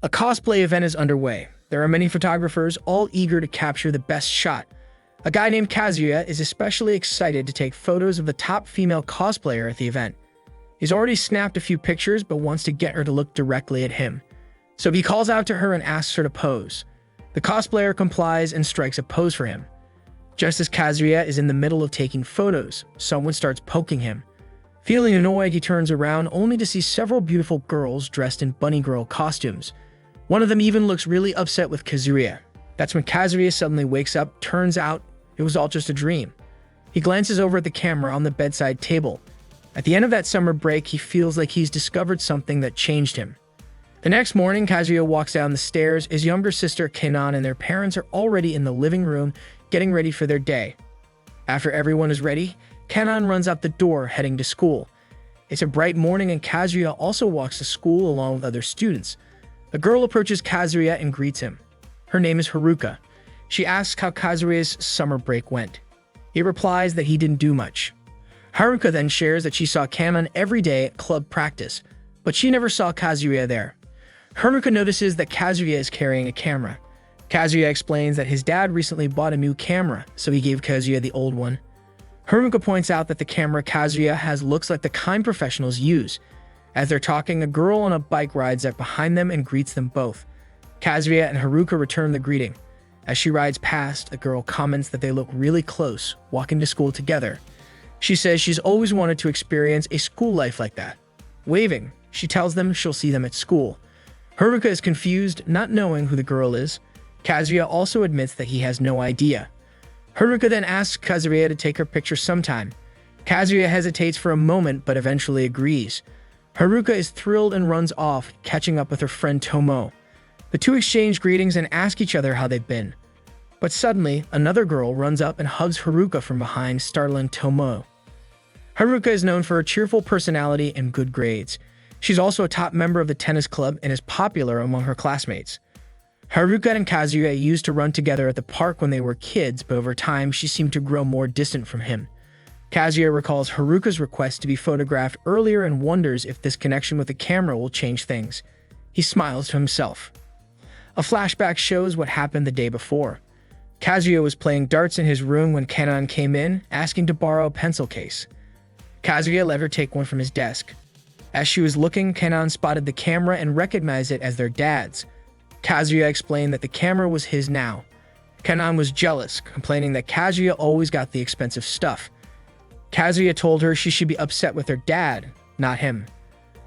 A cosplay event is underway. There are many photographers, all eager to capture the best shot. A guy named Kazuya is especially excited to take photos of the top female cosplayer at the event. He's already snapped a few pictures but wants to get her to look directly at him. So he calls out to her and asks her to pose. The cosplayer complies and strikes a pose for him. Just as Kazuya is in the middle of taking photos, someone starts poking him. Feeling annoyed, he turns around only to see several beautiful girls dressed in bunny girl costumes. One of them even looks really upset with Kazuya. That's when Kazuya suddenly wakes up. Turns out it was all just a dream. He glances over at the camera on the bedside table. At the end of that summer break, he feels like he's discovered something that changed him. The next morning, Kazuya walks down the stairs. His younger sister, Kanon, and their parents are already in the living room, getting ready for their day. After everyone is ready, Kanon runs out the door, heading to school. It's a bright morning, and Kazuya also walks to school along with other students. A girl approaches Kazuya and greets him. Her name is Haruka. She asks how Kazuya's summer break went. He replies that he didn't do much. Haruka then shares that she saw Kanon every day at club practice, but she never saw Kazuya there. Haruka notices that Kazuya is carrying a camera. Kazuya explains that his dad recently bought a new camera, so he gave Kazuya the old one. Haruka points out that the camera Kazuya has looks like the kind professionals use. As they're talking, a girl on a bike rides up behind them and greets them both. Kazuya and Haruka return the greeting. As she rides past, a girl comments that they look really close, walking to school together. She says she's always wanted to experience a school life like that. Waving, she tells them she'll see them at school. Haruka is confused, not knowing who the girl is. Kazuya also admits that he has no idea. Haruka then asks Kazuya to take her picture sometime. Kazuya hesitates for a moment but eventually agrees. Haruka is thrilled and runs off, catching up with her friend Tomo. The two exchange greetings and ask each other how they've been. But suddenly, another girl runs up and hugs Haruka from behind, startling Tomo. Haruka is known for her cheerful personality and good grades. She's also a top member of the tennis club and is popular among her classmates. Haruka and Kazuya used to run together at the park when they were kids, but over time she seemed to grow more distant from him. Kazuya recalls Haruka's request to be photographed earlier and wonders if this connection with the camera will change things. He smiles to himself. A flashback shows what happened the day before. Kazuya was playing darts in his room when Kanon came in, asking to borrow a pencil case. Kazuya let her take one from his desk. As she was looking, Kanon spotted the camera and recognized it as their dad's. Kazuya explained that the camera was his now. Kanon was jealous, complaining that Kazuya always got the expensive stuff. Kazuya told her she should be upset with her dad, not him.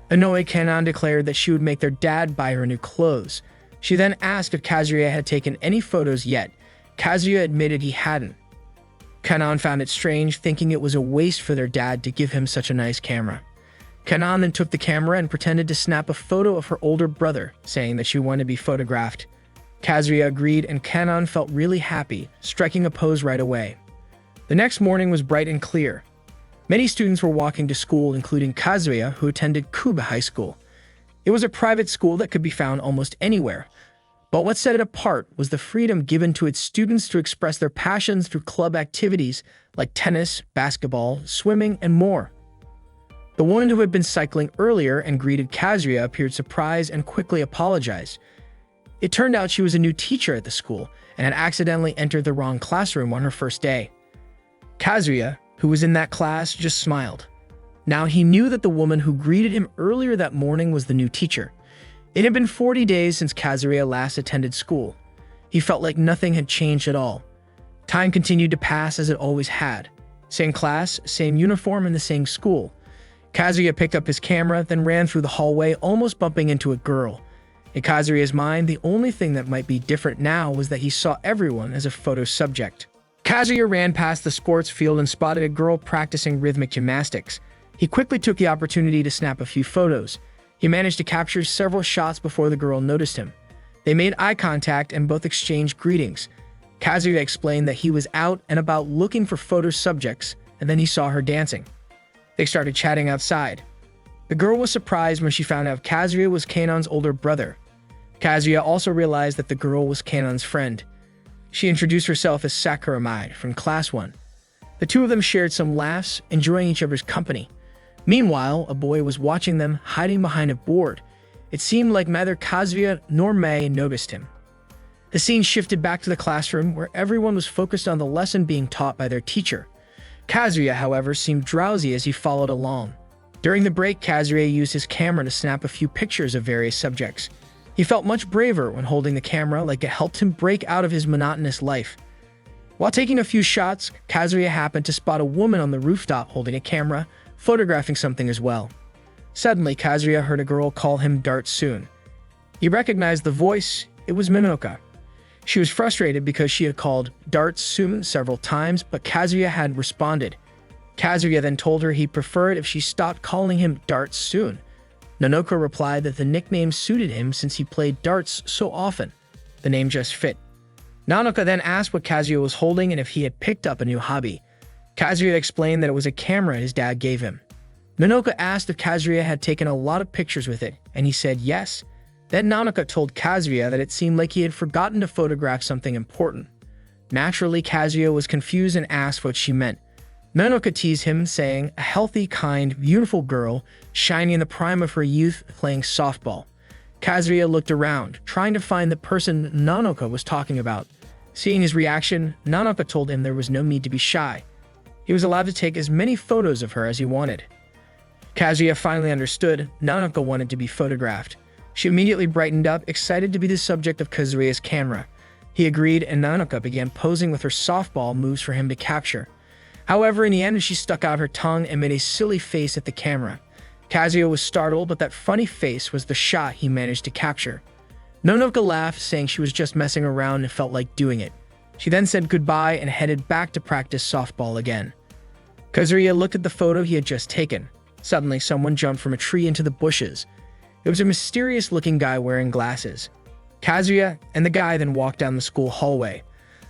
Annoyed, Kanon declared that she would make their dad buy her new clothes. She then asked if Kazuya had taken any photos yet. Kazuya admitted he hadn't. Kanon found it strange, thinking it was a waste for their dad to give him such a nice camera. Kanon then took the camera and pretended to snap a photo of her older brother, saying that she wanted to be photographed. Kazuya agreed and Kanon felt really happy, striking a pose right away. The next morning was bright and clear. Many students were walking to school, including Kazuya, who attended Kuba High School. It was a private school that could be found almost anywhere. But what set it apart was the freedom given to its students to express their passions through club activities like tennis, basketball, swimming, and more. The woman who had been cycling earlier and greeted Kazuya appeared surprised and quickly apologized. It turned out she was a new teacher at the school and had accidentally entered the wrong classroom on her first day. Kazuya, who was in that class, just smiled. Now he knew that the woman who greeted him earlier that morning was the new teacher. It had been 40 days since Kazuya last attended school. He felt like nothing had changed at all. Time continued to pass as it always had. Same class, same uniform, and the same school. Kazuya picked up his camera, then ran through the hallway, almost bumping into a girl. In Kazuya's mind, the only thing that might be different now was that he saw everyone as a photo subject. Kazuya ran past the sports field and spotted a girl practicing rhythmic gymnastics. He quickly took the opportunity to snap a few photos. He managed to capture several shots before the girl noticed him. They made eye contact and both exchanged greetings. Kazuya explained that he was out and about looking for photo subjects, and then he saw her dancing. They started chatting outside. The girl was surprised when she found out Kazuya was Kanon's older brother. Kazuya also realized that the girl was Kanon's friend. She introduced herself as Sakuramai from Class 1. The two of them shared some laughs, enjoying each other's company. Meanwhile, a boy was watching them, hiding behind a board. It seemed like neither Kazuya nor Mei noticed him. The scene shifted back to the classroom, where everyone was focused on the lesson being taught by their teacher. Kazuya, however, seemed drowsy as he followed along. During the break, Kazuya used his camera to snap a few pictures of various subjects. He felt much braver when holding the camera, like it helped him break out of his monotonous life. While taking a few shots, Kazuya happened to spot a woman on the rooftop holding a camera, photographing something as well. Suddenly, Kazuya heard a girl call him Dart Soon. He recognized the voice. It was Minoka. She was frustrated because she had called Dart Soon several times, but Kazuya had responded. Kazuya then told her he'd prefer it if she stopped calling him Dart Soon. Nanoka replied that the nickname suited him since he played darts so often. The name just fit. Nanoka then asked what Kazuya was holding and if he had picked up a new hobby. Kazuya explained that it was a camera his dad gave him. Nanoka asked if Kazuya had taken a lot of pictures with it, and he said yes. Then Nanoka told Kazuya that it seemed like he had forgotten to photograph something important. Naturally, Kazuya was confused and asked what she meant. Nanoka teased him, saying, a healthy, kind, beautiful girl, shining in the prime of her youth, playing softball. Kazuya looked around, trying to find the person Nanoka was talking about. Seeing his reaction, Nanoka told him there was no need to be shy. He was allowed to take as many photos of her as he wanted. Kazuya finally understood Nanoka wanted to be photographed. She immediately brightened up, excited to be the subject of Kazuya's camera. He agreed, and Nanoka began posing with her softball moves for him to capture. However, in the end, she stuck out her tongue and made a silly face at the camera. Kazuya was startled, but that funny face was the shot he managed to capture. Nanoka laughed, saying she was just messing around and felt like doing it. She then said goodbye and headed back to practice softball again. Kazuya looked at the photo he had just taken. Suddenly, someone jumped from a tree into the bushes. It was a mysterious-looking guy wearing glasses. Kazuya and the guy then walked down the school hallway.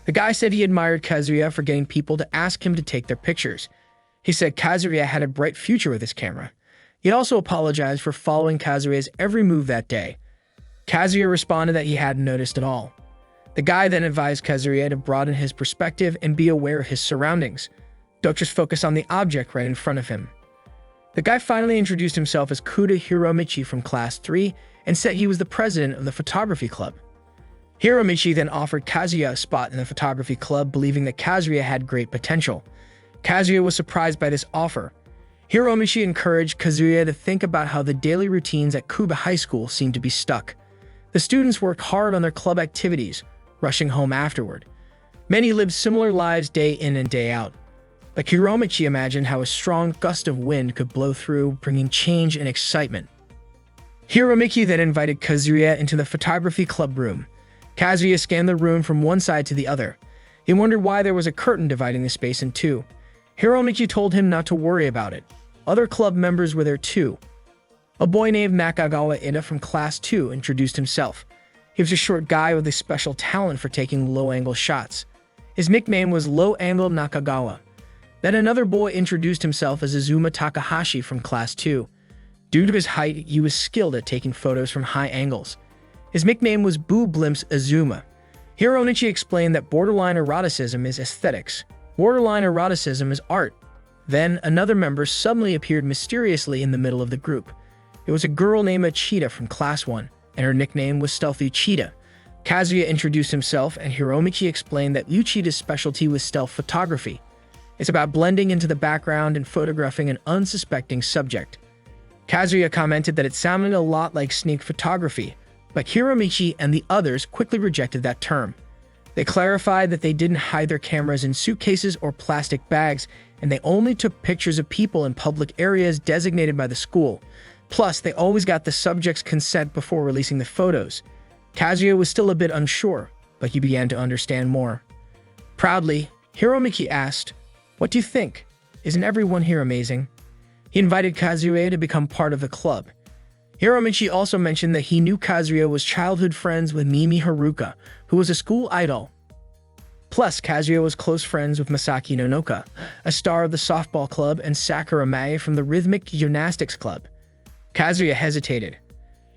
The guy said he admired Kazuya for getting people to ask him to take their pictures. He said Kazuya had a bright future with his camera. He also apologized for following Kazuya's every move that day. Kazuya responded that he hadn't noticed at all. The guy then advised Kazuya to broaden his perspective and be aware of his surroundings. Don't just focus on the object right in front of him. The guy finally introduced himself as Kuda Hiromichi from Class 3 and said he was the president of the photography club. Hiromichi then offered Kazuya a spot in the photography club, believing that Kazuya had great potential. Kazuya was surprised by this offer. Hiromichi encouraged Kazuya to think about how the daily routines at Kuba High School seemed to be stuck. The students worked hard on their club activities, rushing home afterward. Many lived similar lives day in and day out. But Hiromichi imagined how a strong gust of wind could blow through, bringing change and excitement. Hiromichi then invited Kazuya into the photography club room. Kazuya scanned the room from one side to the other. He wondered why there was a curtain dividing the space in two. Hiromichi told him not to worry about it. Other club members were there too. A boy named Nakagawa Ida from Class 2 introduced himself. He was a short guy with a special talent for taking low-angle shots. His nickname was Low Angle Nakagawa. Then another boy introduced himself as Azuma Takahashi from Class 2. Due to his height, he was skilled at taking photos from high angles. His nickname was Boo Blimps Azuma. Hiromichi explained that borderline eroticism is aesthetics. Borderline eroticism is art. Then, another member suddenly appeared mysteriously in the middle of the group. It was a girl named Cheetah from Class 1, and her nickname was Stealthy Cheetah. Kazuya introduced himself, and Hiromichi explained that Cheetah's specialty was stealth photography. It's about blending into the background and photographing an unsuspecting subject. Kazuya commented that it sounded a lot like sneak photography, but Hiromichi and the others quickly rejected that term. They clarified that they didn't hide their cameras in suitcases or plastic bags, and they only took pictures of people in public areas designated by the school. Plus, they always got the subject's consent before releasing the photos. Kazuya was still a bit unsure, but he began to understand more. Proudly, Hiromichi asked, "What do you think? Isn't everyone here amazing?" He invited Kazuya to become part of the club. Hiromichi also mentioned that he knew Kazuya was childhood friends with Mimi Haruka, who was a school idol. Plus, Kazuya was close friends with Masaki Nanoka, a star of the softball club, and Sakura Mae from the rhythmic gymnastics club. Kazuya hesitated.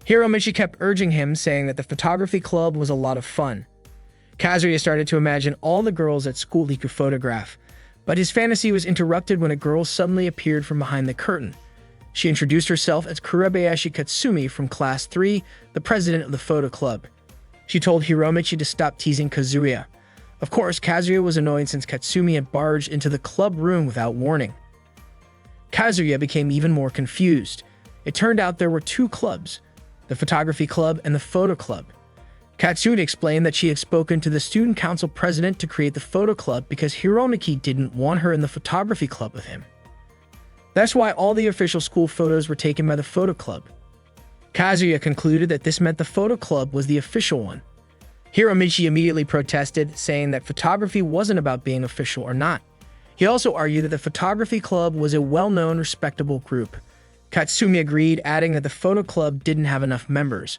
Hiromichi kept urging him, saying that the photography club was a lot of fun. Kazuya started to imagine all the girls at school he could photograph, but his fantasy was interrupted when a girl suddenly appeared from behind the curtain. She introduced herself as Kurebayashi Katsumi from Class 3, the president of the photo club. She told Hiromichi to stop teasing Kazuya. Of course, Kazuya was annoyed since Katsumi had barged into the club room without warning. Kazuya became even more confused. It turned out there were two clubs, the photography club and the photo club. Katsumi explained that she had spoken to the student council president to create the photo club because Hiromichi didn't want her in the photography club with him. That's why all the official school photos were taken by the photo club. Kazuya concluded that this meant the photo club was the official one. Hiromichi immediately protested, saying that photography wasn't about being official or not. He also argued that the photography club was a well-known, respectable group. Katsumi agreed, adding that the photo club didn't have enough members.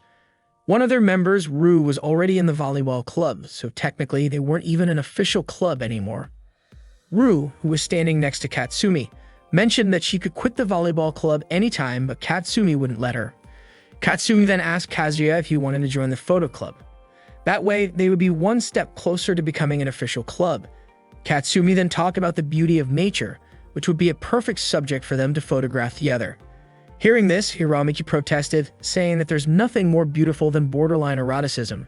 One of their members, Ru, was already in the volleyball club, so technically they weren't even an official club anymore. Ru, who was standing next to Katsumi, mentioned that she could quit the volleyball club anytime, but Katsumi wouldn't let her. Katsumi then asked Kazuya if he wanted to join the photo club. That way, they would be one step closer to becoming an official club. Katsumi then talked about the beauty of nature, which would be a perfect subject for them to photograph together. Hearing this, Hiromichi protested, saying that there's nothing more beautiful than borderline eroticism.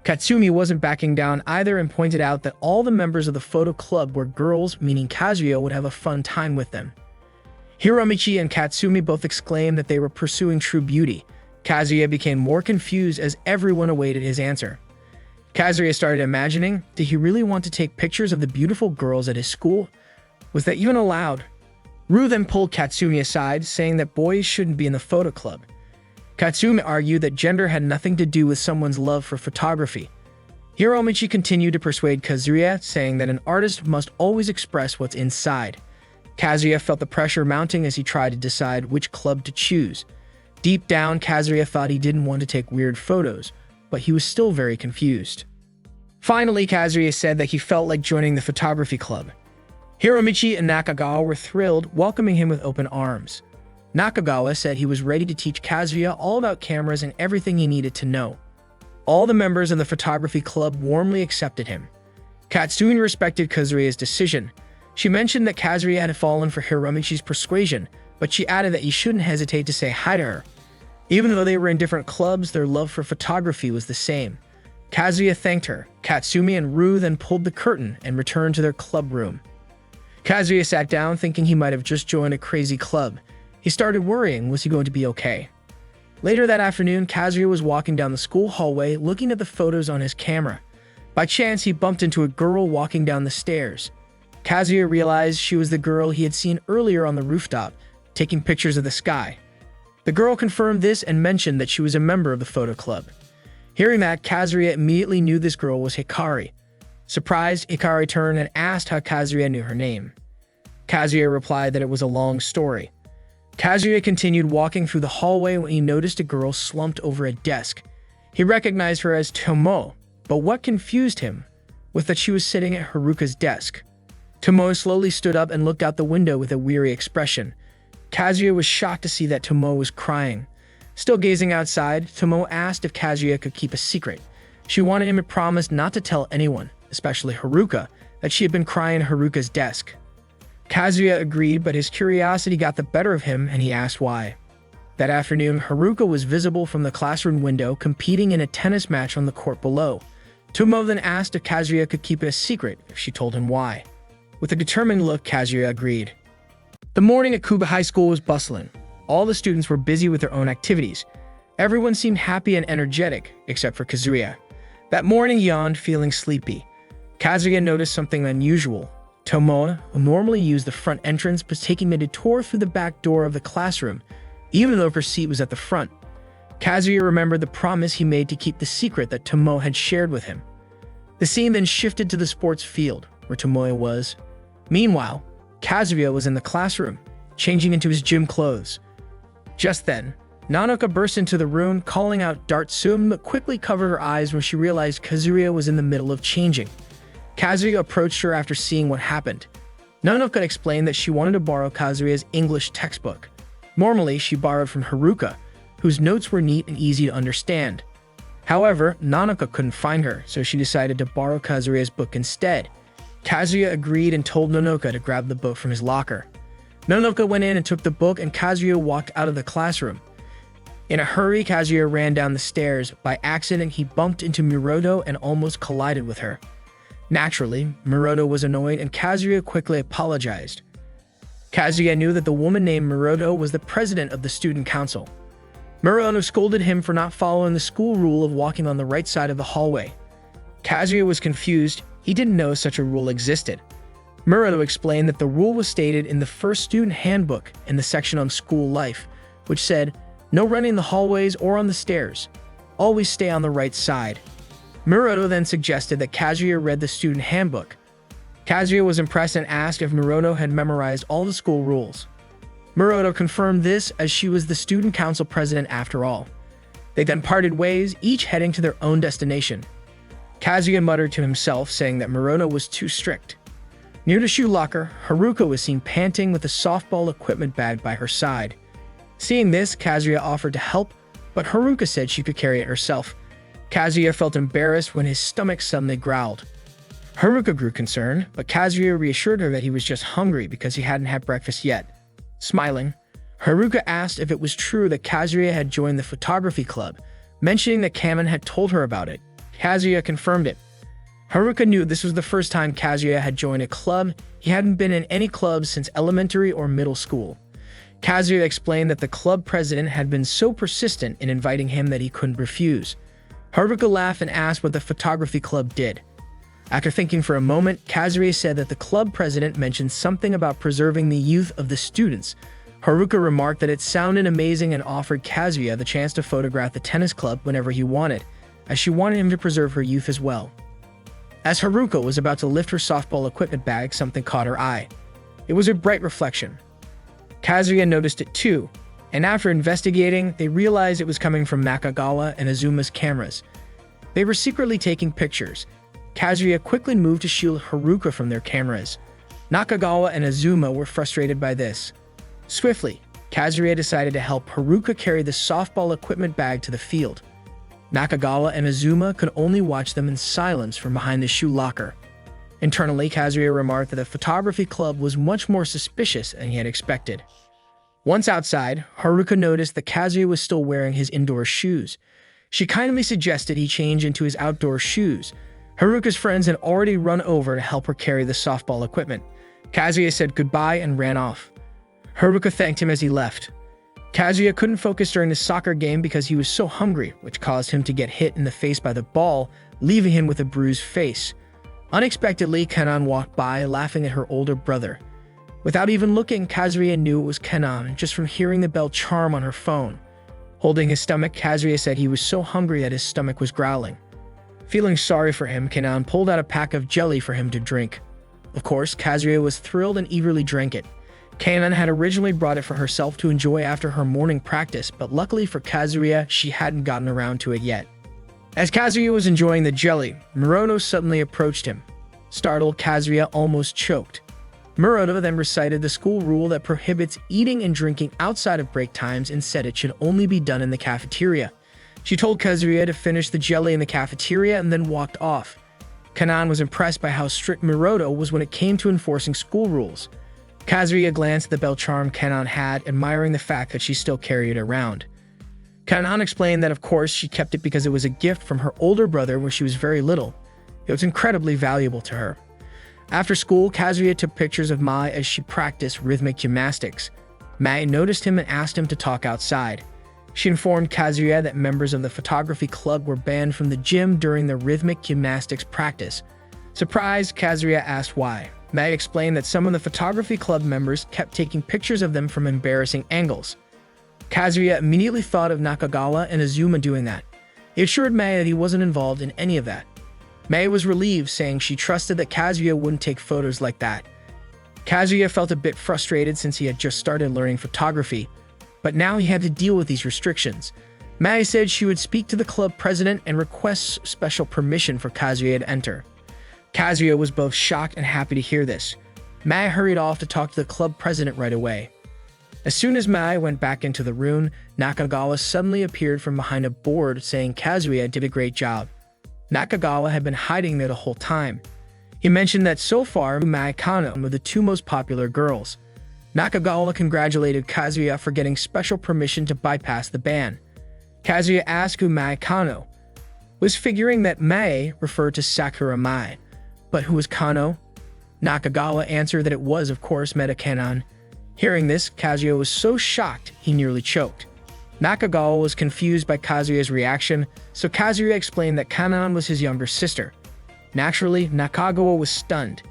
Katsumi wasn't backing down either and pointed out that all the members of the photo club were girls, meaning Kazuya would have a fun time with them. Hiromichi and Katsumi both exclaimed that they were pursuing true beauty. Kazuya became more confused as everyone awaited his answer. Kazuya started imagining, did he really want to take pictures of the beautiful girls at his school? Was that even allowed? Ru then pulled Katsumi aside, saying that boys shouldn't be in the photo club. Katsumi argued that gender had nothing to do with someone's love for photography. Hiromichi continued to persuade Kazuya, saying that an artist must always express what's inside. Kazuya felt the pressure mounting as he tried to decide which club to choose. Deep down, Kazuya thought he didn't want to take weird photos, but he was still very confused. Finally, Kazuya said that he felt like joining the photography club. Hiromichi and Nakagawa were thrilled, welcoming him with open arms. Nakagawa said he was ready to teach Kazuya all about cameras and everything he needed to know. All the members of the photography club warmly accepted him. Katsumi respected Kazuya's decision. She mentioned that Kazuya had fallen for Hiromichi's persuasion, but she added that he shouldn't hesitate to say hi to her. Even though they were in different clubs, their love for photography was the same. Kazuya thanked her. Katsumi and Ru then pulled the curtain and returned to their club room. Kazuya sat down thinking he might have just joined a crazy club. He started worrying, was he going to be okay? Later that afternoon, Kazuya was walking down the school hallway looking at the photos on his camera. By chance, he bumped into a girl walking down the stairs. Kazuya realized she was the girl he had seen earlier on the rooftop, taking pictures of the sky. The girl confirmed this and mentioned that she was a member of the photo club. Hearing that, Kazuya immediately knew this girl was Hikari. Surprised, Hikari turned and asked how Kazuya knew her name. Kazuya replied that it was a long story. Kazuya continued walking through the hallway when he noticed a girl slumped over a desk. He recognized her as Tomo, but what confused him was that she was sitting at Haruka's desk. Tomo slowly stood up and looked out the window with a weary expression. Kazuya was shocked to see that Tomo was crying. Still gazing outside, Tomo asked if Kazuya could keep a secret. She wanted him to promise not to tell anyone, especially Haruka, that she had been crying at Haruka's desk. Kazuya agreed, but his curiosity got the better of him and he asked why. That afternoon, Haruka was visible from the classroom window competing in a tennis match on the court below. Tomo then asked if Kazuya could keep it a secret if she told him why. With a determined look, Kazuya agreed. The morning at Kuba High School was bustling. All the students were busy with their own activities. Everyone seemed happy and energetic, except for Kazuya. That morning he yawned, feeling sleepy. Kazuya noticed something unusual. Tomoe, who normally used the front entrance, was taking a detour through the back door of the classroom, even though her seat was at the front. Kazuya remembered the promise he made to keep the secret that Tomoe had shared with him. The scene then shifted to the sports field, where Tomoe was. Meanwhile, Kazuya was in the classroom, changing into his gym clothes. Just then, Nanoka burst into the room, calling out Dartsum, but quickly covered her eyes when she realized Kazuya was in the middle of changing. Kazuya approached her after seeing what happened. Nanoka explained that she wanted to borrow Kazuya's English textbook. Normally, she borrowed from Haruka, whose notes were neat and easy to understand. However, Nanoka couldn't find her, so she decided to borrow Kazuya's book instead. Kazuya agreed and told Nanoka to grab the book from his locker. Nonoka went in and took the book, and Kazuya walked out of the classroom. In a hurry, Kazuya ran down the stairs. By accident, he bumped into Miroto and almost collided with her. Naturally, Miroto was annoyed, and Kazuya quickly apologized. Kazuya knew that the woman named Miroto was the president of the student council. Miroto scolded him for not following the school rule of walking on the right side of the hallway. Kazuya was confused. He didn't know such a rule existed. Miroto explained that the rule was stated in the first student handbook in the section on school life, which said, "No running in the hallways or on the stairs. Always stay on the right side." Miroto then suggested that Kazuya read the student handbook. Kazuya was impressed and asked if Miroto had memorized all the school rules. Miroto confirmed this, as she was the student council president after all. They then parted ways, each heading to their own destination. Kazuya muttered to himself, saying that Miroto was too strict. Near the shoe locker, Haruka was seen panting with a softball equipment bag by her side. Seeing this, Kazuya offered to help, but Haruka said she could carry it herself. Kazuya felt embarrassed when his stomach suddenly growled. Haruka grew concerned, but Kazuya reassured her that he was just hungry because he hadn't had breakfast yet. Smiling, Haruka asked if it was true that Kazuya had joined the photography club, mentioning that Kamen had told her about it. Kazuya confirmed it. Haruka knew this was the first time Kazuya had joined a club. He hadn't been in any clubs since elementary or middle school. Kazuya explained that the club president had been so persistent in inviting him that he couldn't refuse. Haruka laughed and asked what the photography club did. After thinking for a moment, Kazuya said that the club president mentioned something about preserving the youth of the students. Haruka remarked that it sounded amazing and offered Kazuya the chance to photograph the tennis club whenever he wanted, as she wanted him to preserve her youth as well. As Haruka was about to lift her softball equipment bag, something caught her eye. It was a bright reflection. Kazuya noticed it too, and after investigating, they realized it was coming from Nakagawa and Azuma's cameras. They were secretly taking pictures. Kazuya quickly moved to shield Haruka from their cameras. Nakagawa and Azuma were frustrated by this. Swiftly, Kazuya decided to help Haruka carry the softball equipment bag to the field. Nakagawa and Azuma could only watch them in silence from behind the shoe locker. Internally, Kazuya remarked that the photography club was much more suspicious than he had expected. Once outside, Haruka noticed that Kazuya was still wearing his indoor shoes. She kindly suggested he change into his outdoor shoes. Haruka's friends had already run over to help her carry the softball equipment. Kazuya said goodbye and ran off. Haruka thanked him as he left. Kazuya couldn't focus during the soccer game because he was so hungry, which caused him to get hit in the face by the ball, leaving him with a bruised face. Unexpectedly, Kenan walked by, laughing at her older brother. Without even looking, Kazuya knew it was Kenan just from hearing the bell charm on her phone. Holding his stomach, Kazuya said he was so hungry that his stomach was growling. Feeling sorry for him, Kenan pulled out a pack of jelly for him to drink. Of course, Kazuya was thrilled and eagerly drank it. Kenan had originally brought it for herself to enjoy after her morning practice, but luckily for Kazuya, she hadn't gotten around to it yet. As Kazuya was enjoying the jelly, Miroto suddenly approached him. Startled, Kazuya almost choked. Miroto then recited the school rule that prohibits eating and drinking outside of break times and said it should only be done in the cafeteria. She told Kazuya to finish the jelly in the cafeteria and then walked off. Kenan was impressed by how strict Miroto was when it came to enforcing school rules. Kazuya glanced at the bell charm Kenan had, admiring the fact that she still carried it around. Kenan explained that of course she kept it because it was a gift from her older brother when she was very little. It was incredibly valuable to her. After school, Kazuya took pictures of Mai as she practiced rhythmic gymnastics. Mai noticed him and asked him to talk outside. She informed Kazuya that members of the photography club were banned from the gym during the rhythmic gymnastics practice. Surprised, Kazuya asked why. Mai explained that some of the photography club members kept taking pictures of them from embarrassing angles. Kazuya immediately thought of Nakagawa and Azuma doing that. He assured Mai that he wasn't involved in any of that. Mai was relieved, saying she trusted that Kazuya wouldn't take photos like that. Kazuya felt a bit frustrated since he had just started learning photography, but now he had to deal with these restrictions. Mai said she would speak to the club president and request special permission for Kazuya to enter. Kazuya was both shocked and happy to hear this. Mai hurried off to talk to the club president right away. As soon as Mai went back into the room, Nakagawa suddenly appeared from behind a board saying Kazuya did a great job. Nakagawa had been hiding there the whole time. He mentioned that so far, Mai and Kano were the two most popular girls. Nakagawa congratulated Kazuya for getting special permission to bypass the ban. Kazuya asked who Mae Kano was, figuring that Mae referred to Sakura Mai, but who was Kano? Nakagawa answered that it was, of course, Meta Kanon. Hearing this, Kazuya was so shocked he nearly choked. Nakagawa was confused by Kazuya's reaction, so Kazuya explained that Kanon was his younger sister. Naturally, Nakagawa was stunned.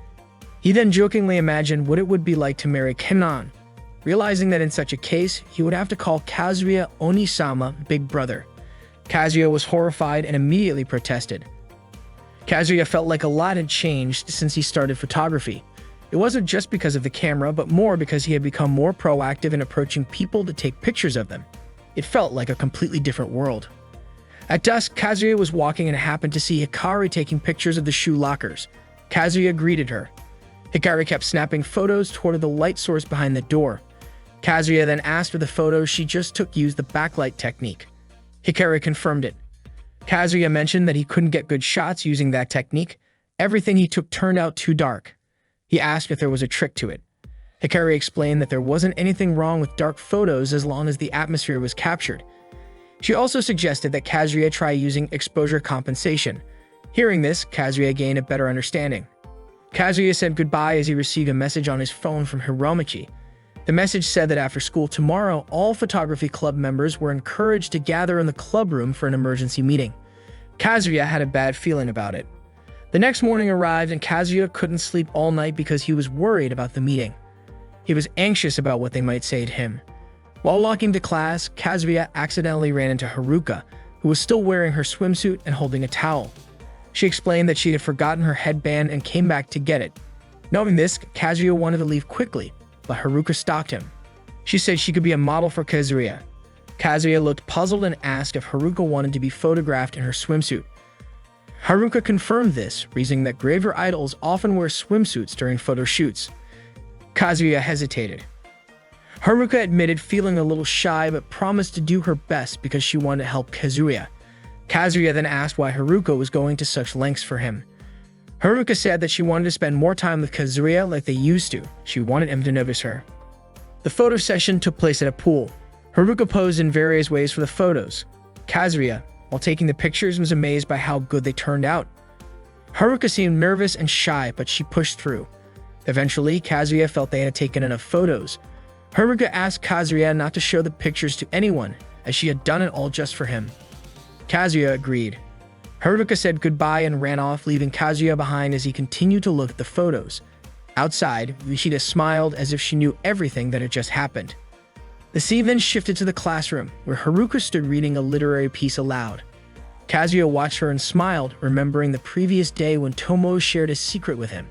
He then jokingly imagined what it would be like to marry Kanon, realizing that in such a case, he would have to call Kazuya Oni-sama Big Brother. Kazuya was horrified and immediately protested. Kazuya felt like a lot had changed since he started photography. It wasn't just because of the camera, but more because he had become more proactive in approaching people to take pictures of them. It felt like a completely different world. At dusk, Kazuya was walking and happened to see Hikari taking pictures of the shoe lockers. Kazuya greeted her. Hikari kept snapping photos toward the light source behind the door. Kazuya then asked for the photos she just took used the backlight technique. Hikari confirmed it. Kazuya mentioned that he couldn't get good shots using that technique. Everything he took turned out too dark. He asked if there was a trick to it. Hikari explained that there wasn't anything wrong with dark photos as long as the atmosphere was captured. She also suggested that Kazuya try using exposure compensation. Hearing this, Kazuya gained a better understanding. Kazuya said goodbye as he received a message on his phone from Hiromichi. The message said that after school tomorrow, all photography club members were encouraged to gather in the club room for an emergency meeting. Kazuya had a bad feeling about it. The next morning arrived and Kazuya couldn't sleep all night because he was worried about the meeting. He was anxious about what they might say to him. While walking to class, Kazuya accidentally ran into Haruka, who was still wearing her swimsuit and holding a towel. She explained that she had forgotten her headband and came back to get it. Knowing this, Kazuya wanted to leave quickly, but Haruka stopped him. She said she could be a model for Kazuya. Kazuya looked puzzled and asked if Haruka wanted to be photographed in her swimsuit. Haruka confirmed this, reasoning that graver idols often wear swimsuits during photo shoots. Kazuya hesitated. Haruka admitted feeling a little shy but promised to do her best because she wanted to help Kazuya. Kazuya then asked why Haruka was going to such lengths for him. Haruka said that she wanted to spend more time with Kazuya like they used to. She wanted him to notice her. The photo session took place at a pool. Haruka posed in various ways for the photos. Kazuya, while taking the pictures, was amazed by how good they turned out. Haruka seemed nervous and shy, but she pushed through. Eventually, Kazuya felt they had taken enough photos. Haruka asked Kazuya not to show the pictures to anyone, as she had done it all just for him. Kazuya agreed. Haruka said goodbye and ran off, leaving Kazuya behind as he continued to look at the photos. Outside, Yoshida smiled as if she knew everything that had just happened. The scene then shifted to the classroom, where Haruka stood reading a literary piece aloud. Kazuya watched her and smiled, remembering the previous day when Tomo shared a secret with him.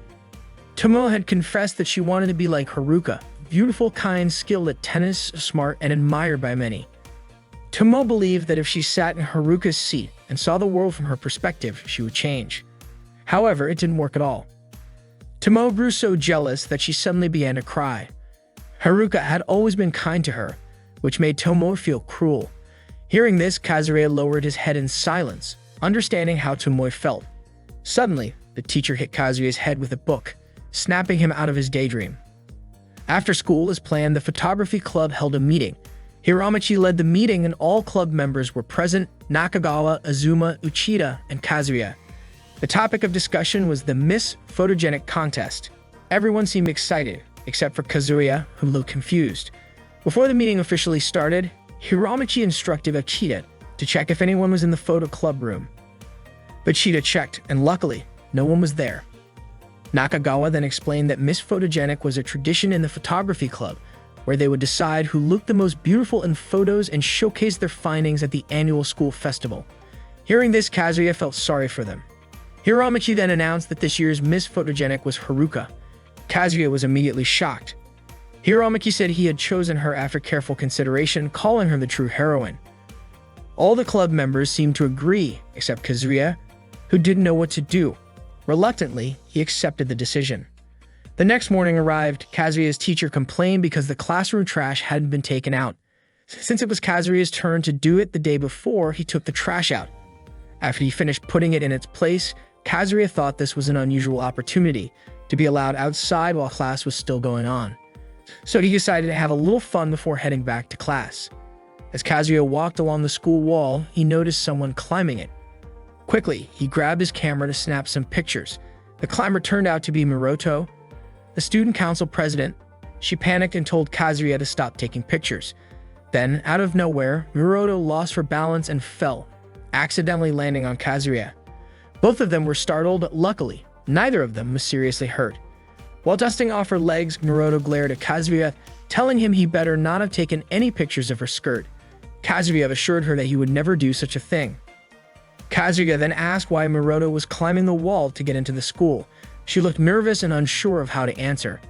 Tomo had confessed that she wanted to be like Haruka, beautiful, kind, skilled at tennis, smart, and admired by many. Tomo believed that if she sat in Haruka's seat and saw the world from her perspective, she would change. However, it didn't work at all. Tomo grew so jealous that she suddenly began to cry. Haruka had always been kind to her, which made Tomo feel cruel. Hearing this, Kazuya lowered his head in silence, understanding how Tomo felt. Suddenly, the teacher hit Kazuya's head with a book, snapping him out of his daydream. After school, as planned, the photography club held a meeting. Hiromichi led the meeting and all club members were present: Nakagawa, Azuma, Uchida, and Kazuya. The topic of discussion was the Miss Photogenic contest. Everyone seemed excited, except for Kazuya, who looked confused. Before the meeting officially started, Hiromichi instructed Uchida to check if anyone was in the photo club room. Uchida checked, and luckily, no one was there. Nakagawa then explained that Miss Photogenic was a tradition in the photography club, where they would decide who looked the most beautiful in photos and showcase their findings at the annual school festival. Hearing this, Kazuya felt sorry for them. Hiromichi then announced that this year's Miss Photogenic was Haruka. Kazuya was immediately shocked. Hiromichi said he had chosen her after careful consideration, calling her the true heroine. All the club members seemed to agree, except Kazuya, who didn't know what to do. Reluctantly, he accepted the decision. The next morning arrived. Kazuya's teacher complained because the classroom trash hadn't been taken out. Since it was Kazuya's turn to do it the day before, he took the trash out. After he finished putting it in its place, Kazuya thought this was an unusual opportunity to be allowed outside while class was still going on. so he decided to have a little fun before heading back to class. As Kazuya walked along the school wall, he noticed someone climbing it. Quickly, he grabbed his camera to snap some pictures. The climber turned out to be Miroto, the student council president. She panicked and told Kazuya to stop taking pictures. Then, out of nowhere, Miroto lost her balance and fell, accidentally landing on Kazuya. Both of them were startled. Luckily, neither of them was seriously hurt. While dusting off her legs, Miroto glared at Kazuya, telling him he better not have taken any pictures of her skirt. Kazuya assured her that he would never do such a thing. Kazuya then asked why Miroto was climbing the wall to get into the school. She looked nervous and unsure of how to answer.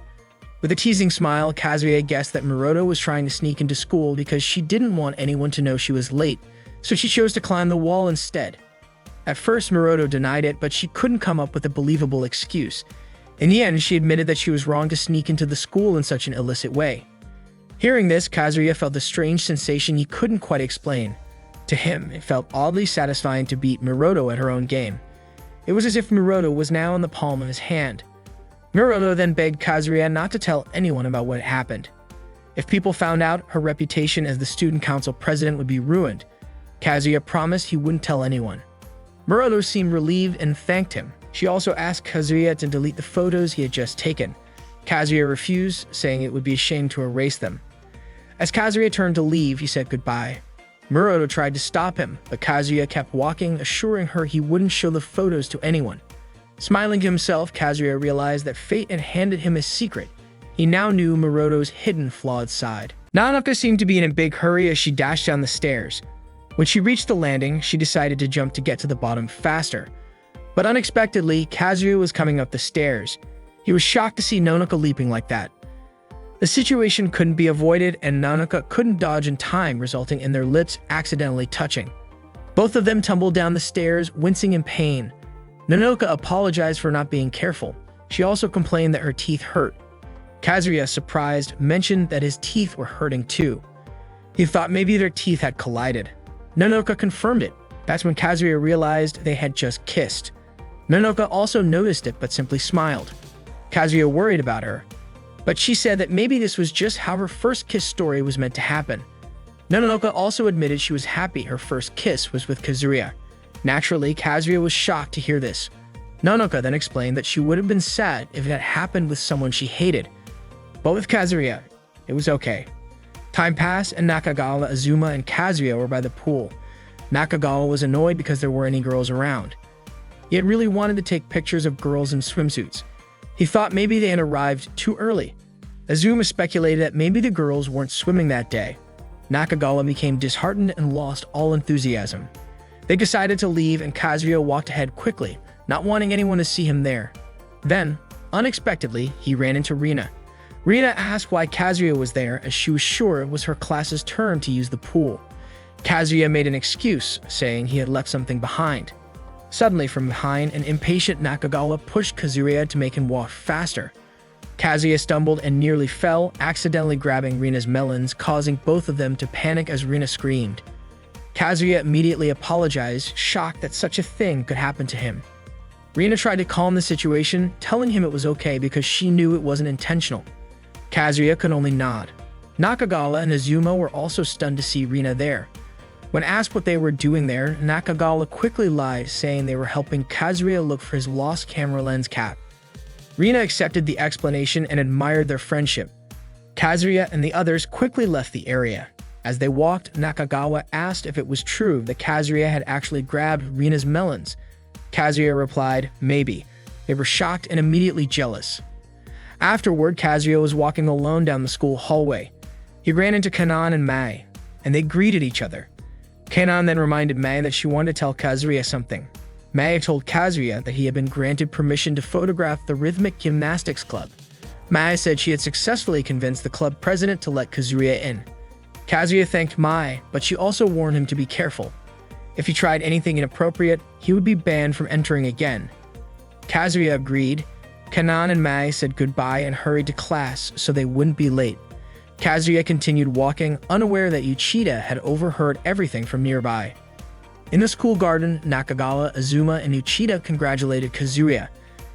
With a teasing smile, Kazuya guessed that Miroto was trying to sneak into school because she didn't want anyone to know she was late, so she chose to climb the wall instead. At first, Miroto denied it, but she couldn't come up with a believable excuse. In the end, she admitted that she was wrong to sneak into the school in such an illicit way. Hearing this, Kazuya felt a strange sensation he couldn't quite explain. To him, it felt oddly satisfying to beat Miroto at her own game. It was as if Miroto was now in the palm of his hand. Miroto then begged Kazuya not to tell anyone about what had happened. If people found out, her reputation as the student council president would be ruined. Kazuya promised he wouldn't tell anyone. Miroto seemed relieved and thanked him. She also asked Kazuya to delete the photos he had just taken. Kazuya refused, saying it would be a shame to erase them. As Kazuya turned to leave, he said goodbye. Miroto tried to stop him, but Kazuya kept walking, assuring her he wouldn't show the photos to anyone. Smiling to himself, Kazuya realized that fate had handed him a secret. He now knew Miroto's hidden, flawed side. Nanoka seemed to be in a big hurry as she dashed down the stairs. When she reached the landing, she decided to jump to get to the bottom faster. But unexpectedly, Kazuya was coming up the stairs. He was shocked to see Nanoka leaping like that. The situation couldn't be avoided, and Nanoka couldn't dodge in time, resulting in their lips accidentally touching. Both of them tumbled down the stairs, wincing in pain. Nanoka apologized for not being careful. She also complained that her teeth hurt. Kazuya, surprised, mentioned that his teeth were hurting too. He thought maybe their teeth had collided. Nanoka confirmed it. That's when Kazuya realized they had just kissed. Nanoka also noticed it but simply smiled. Kazuya worried about her, but she said that maybe this was just how her first kiss story was meant to happen. Nanoka also admitted she was happy her first kiss was with Kazuya. Naturally, Kazuya was shocked to hear this. Nanoka then explained that she would have been sad if it had happened with someone she hated. But with Kazuya, it was okay. Time passed and Nakagawa, Azuma, and Kazuya were by the pool. Nakagawa was annoyed because there weren't any girls around. He had really wanted to take pictures of girls in swimsuits. He thought maybe they had arrived too early. Azuma speculated that maybe the girls weren't swimming that day. Nakagawa became disheartened and lost all enthusiasm. They decided to leave and Kazuya walked ahead quickly, not wanting anyone to see him there. Then, unexpectedly, he ran into Rina. Rina asked why Kazuya was there as she was sure it was her class's turn to use the pool. Kazuya made an excuse, saying he had left something behind. Suddenly from behind, an impatient Nakagawa pushed Kazuya to make him walk faster. Kazuya stumbled and nearly fell, accidentally grabbing Rina's melons, causing both of them to panic as Rina screamed. Kazuya immediately apologized, shocked that such a thing could happen to him. Rina tried to calm the situation, telling him it was okay because she knew it wasn't intentional. Kazuya could only nod. Nakagawa and Azuma were also stunned to see Rina there. When asked what they were doing there, Nakagawa quickly lied, saying they were helping Kazuya look for his lost camera lens cap. Rina accepted the explanation and admired their friendship. Kazuya and the others quickly left the area. As they walked, Nakagawa asked if it was true that Kazuya had actually grabbed Rina's melons. Kazuya replied, maybe. They were shocked and immediately jealous. Afterward, Kazuya was walking alone down the school hallway. He ran into Kanan and Mai, and they greeted each other. Kanan then reminded Mai that she wanted to tell Kazuya something. Mai told Kazuya that he had been granted permission to photograph the Rhythmic Gymnastics Club. Mai said she had successfully convinced the club president to let Kazuya in. Kazuya thanked Mai, but she also warned him to be careful. If he tried anything inappropriate, he would be banned from entering again. Kazuya agreed. Kanan and Mai said goodbye and hurried to class so they wouldn't be late. Kazuya continued walking, unaware that Uchida had overheard everything from nearby. In the school garden, Nakagawa, Azuma, and Uchida congratulated Kazuya.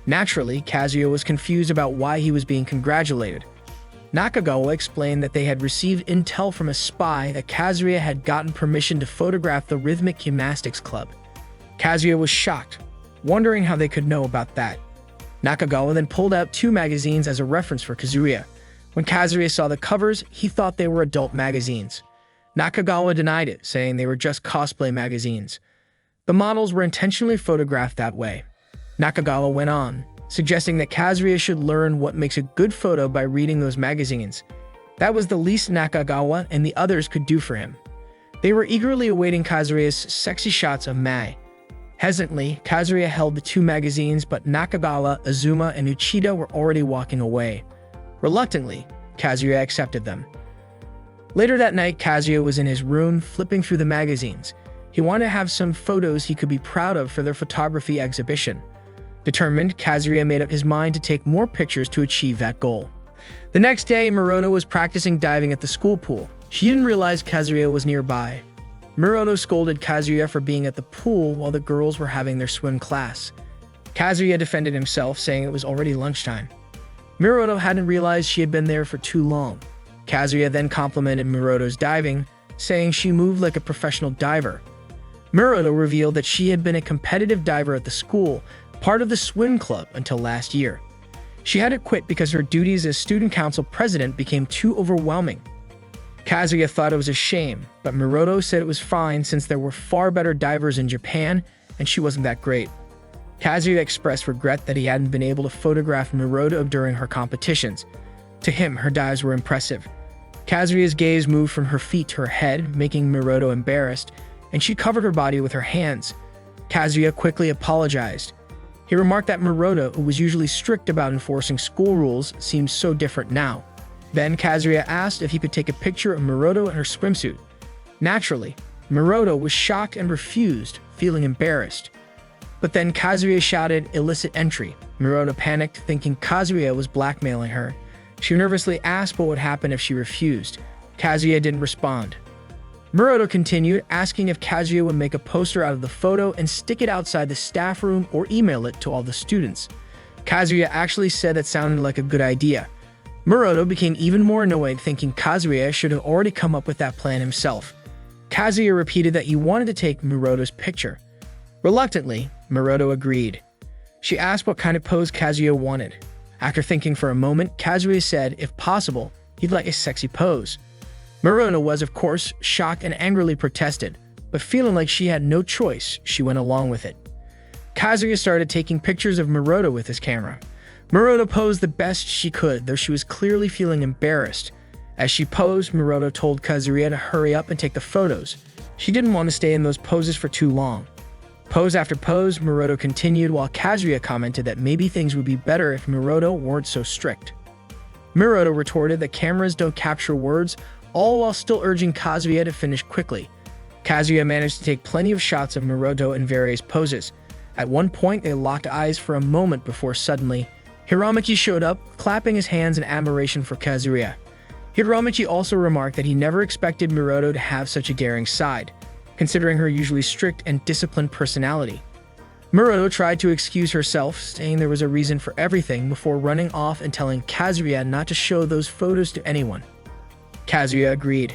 Naturally, Kazuya was confused about why he was being congratulated. Nakagawa explained that they had received intel from a spy that Kazuya had gotten permission to photograph the rhythmic gymnastics club. Kazuya was shocked, wondering how they could know about that. Nakagawa then pulled out 2 magazines as a reference for Kazuya. When Kazuya saw the covers, he thought they were adult magazines. Nakagawa denied it, saying they were just cosplay magazines. The models were intentionally photographed that way. Nakagawa went on, suggesting that Kazuya should learn what makes a good photo by reading those magazines. That was the least Nakagawa and the others could do for him. They were eagerly awaiting Kazuya's sexy shots of Mai. Hesitantly, Kazuya held the 2 magazines, but Nakagawa, Azuma, and Uchida were already walking away. Reluctantly, Kazuya accepted them. Later that night, Kazuya was in his room flipping through the magazines. He wanted to have some photos he could be proud of for their photography exhibition. Determined, Kazuya made up his mind to take more pictures to achieve that goal. The next day, Miroto was practicing diving at the school pool. She didn't realize Kazuya was nearby. Miroto scolded Kazuya for being at the pool while the girls were having their swim class. Kazuya defended himself, saying it was already lunchtime. Miroto hadn't realized she had been there for too long. Kazuya then complimented Miroto's diving, saying she moved like a professional diver. Miroto revealed that she had been a competitive diver at the school, part of the swim club, until last year. She had to quit because her duties as student council president became too overwhelming. Kazuya thought it was a shame, but Miroto said it was fine since there were far better divers in Japan and she wasn't that great. Kazuya expressed regret that he hadn't been able to photograph Miroto during her competitions. To him, her dives were impressive. Kazuya's gaze moved from her feet to her head, making Miroto embarrassed, and she covered her body with her hands. Kazuya quickly apologized. He remarked that Miroto, who was usually strict about enforcing school rules, seemed so different now. Then Kazuya asked if he could take a picture of Miroto in her swimsuit. Naturally, Miroto was shocked and refused, feeling embarrassed. But then Kazuya shouted illicit entry. Miroto panicked, thinking Kazuya was blackmailing her. She nervously asked what would happen if she refused. Kazuya didn't respond. Miroto continued, asking if Kazuya would make a poster out of the photo and stick it outside the staff room or email it to all the students. Kazuya actually said that sounded like a good idea. Miroto became even more annoyed, thinking Kazuya should have already come up with that plan himself. Kazuya repeated that he wanted to take Miroto's picture. Reluctantly, Miroto agreed. She asked what kind of pose Kazuya wanted. After thinking for a moment, Kazuya said, if possible, he'd like a sexy pose. Miroto was, of course, shocked and angrily protested, but feeling like she had no choice, she went along with it. Kazuya started taking pictures of Miroto with his camera. Miroto posed the best she could, though she was clearly feeling embarrassed. As she posed, Miroto told Kazuya to hurry up and take the photos. She didn't want to stay in those poses for too long. Pose after pose, Miroto continued while Kazuya commented that maybe things would be better if Miroto weren't so strict. Miroto retorted that cameras don't capture words, all while still urging Kazuya to finish quickly. Kazuya managed to take plenty of shots of Miroto in various poses. At one point, they locked eyes for a moment before suddenly, Hiromichi showed up, clapping his hands in admiration for Kazuya. Hiromichi also remarked that he never expected Miroto to have such a daring side, considering her usually strict and disciplined personality. Miroto tried to excuse herself, saying there was a reason for everything before running off and telling Kazuya not to show those photos to anyone. Kazuya agreed.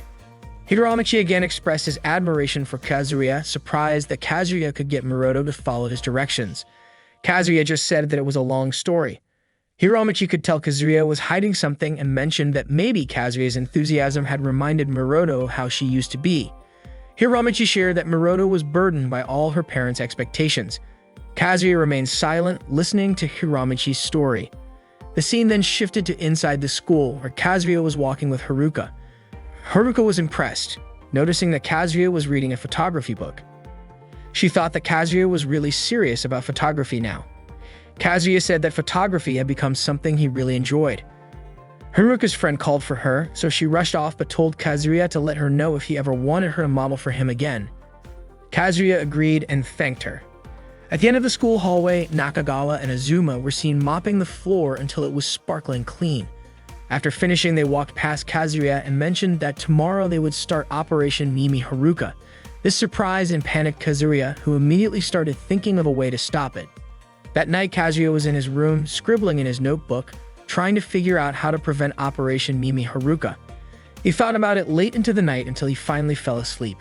Hiromichi again expressed his admiration for Kazuya, surprised that Kazuya could get Miroto to follow his directions. Kazuya just said that it was a long story. Hiromichi could tell Kazuya was hiding something and mentioned that maybe Kazuya's enthusiasm had reminded Miroto how she used to be. Hiromichi shared that Miroto was burdened by all her parents' expectations. Kazuya remained silent, listening to Hiromichi's story. The scene then shifted to inside the school, where Kazuya was walking with Haruka. Haruka was impressed, noticing that Kazuya was reading a photography book. She thought that Kazuya was really serious about photography now. Kazuya said that photography had become something he really enjoyed. Haruka's friend called for her, so she rushed off but told Kazuya to let her know if he ever wanted her to model for him again. Kazuya agreed and thanked her. At the end of the school hallway, Nakagawa and Azuma were seen mopping the floor until it was sparkling clean. After finishing, they walked past Kazuya and mentioned that tomorrow they would start Operation Mimi Haruka. This surprised and panicked Kazuya, who immediately started thinking of a way to stop it. That night, Kazuya was in his room, scribbling in his notebook. trying to figure out how to prevent Operation Mimi Haruka. He thought about it late into the night until he finally fell asleep.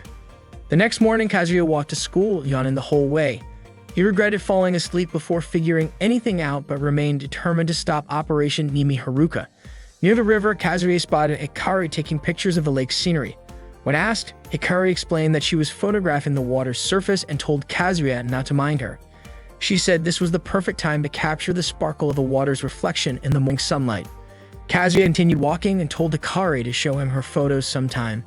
The next morning, Kazuya walked to school, yawning the whole way. He regretted falling asleep before figuring anything out, but remained determined to stop Operation Mimi Haruka. Near the river, Kazuya spotted Hikari taking pictures of the lake's scenery. When asked, Hikari explained that she was photographing the water's surface and told Kazuya not to mind her. She said this was the perfect time to capture the sparkle of the water's reflection in the morning sunlight. Kazuya continued walking and told Hikari to show him her photos sometime.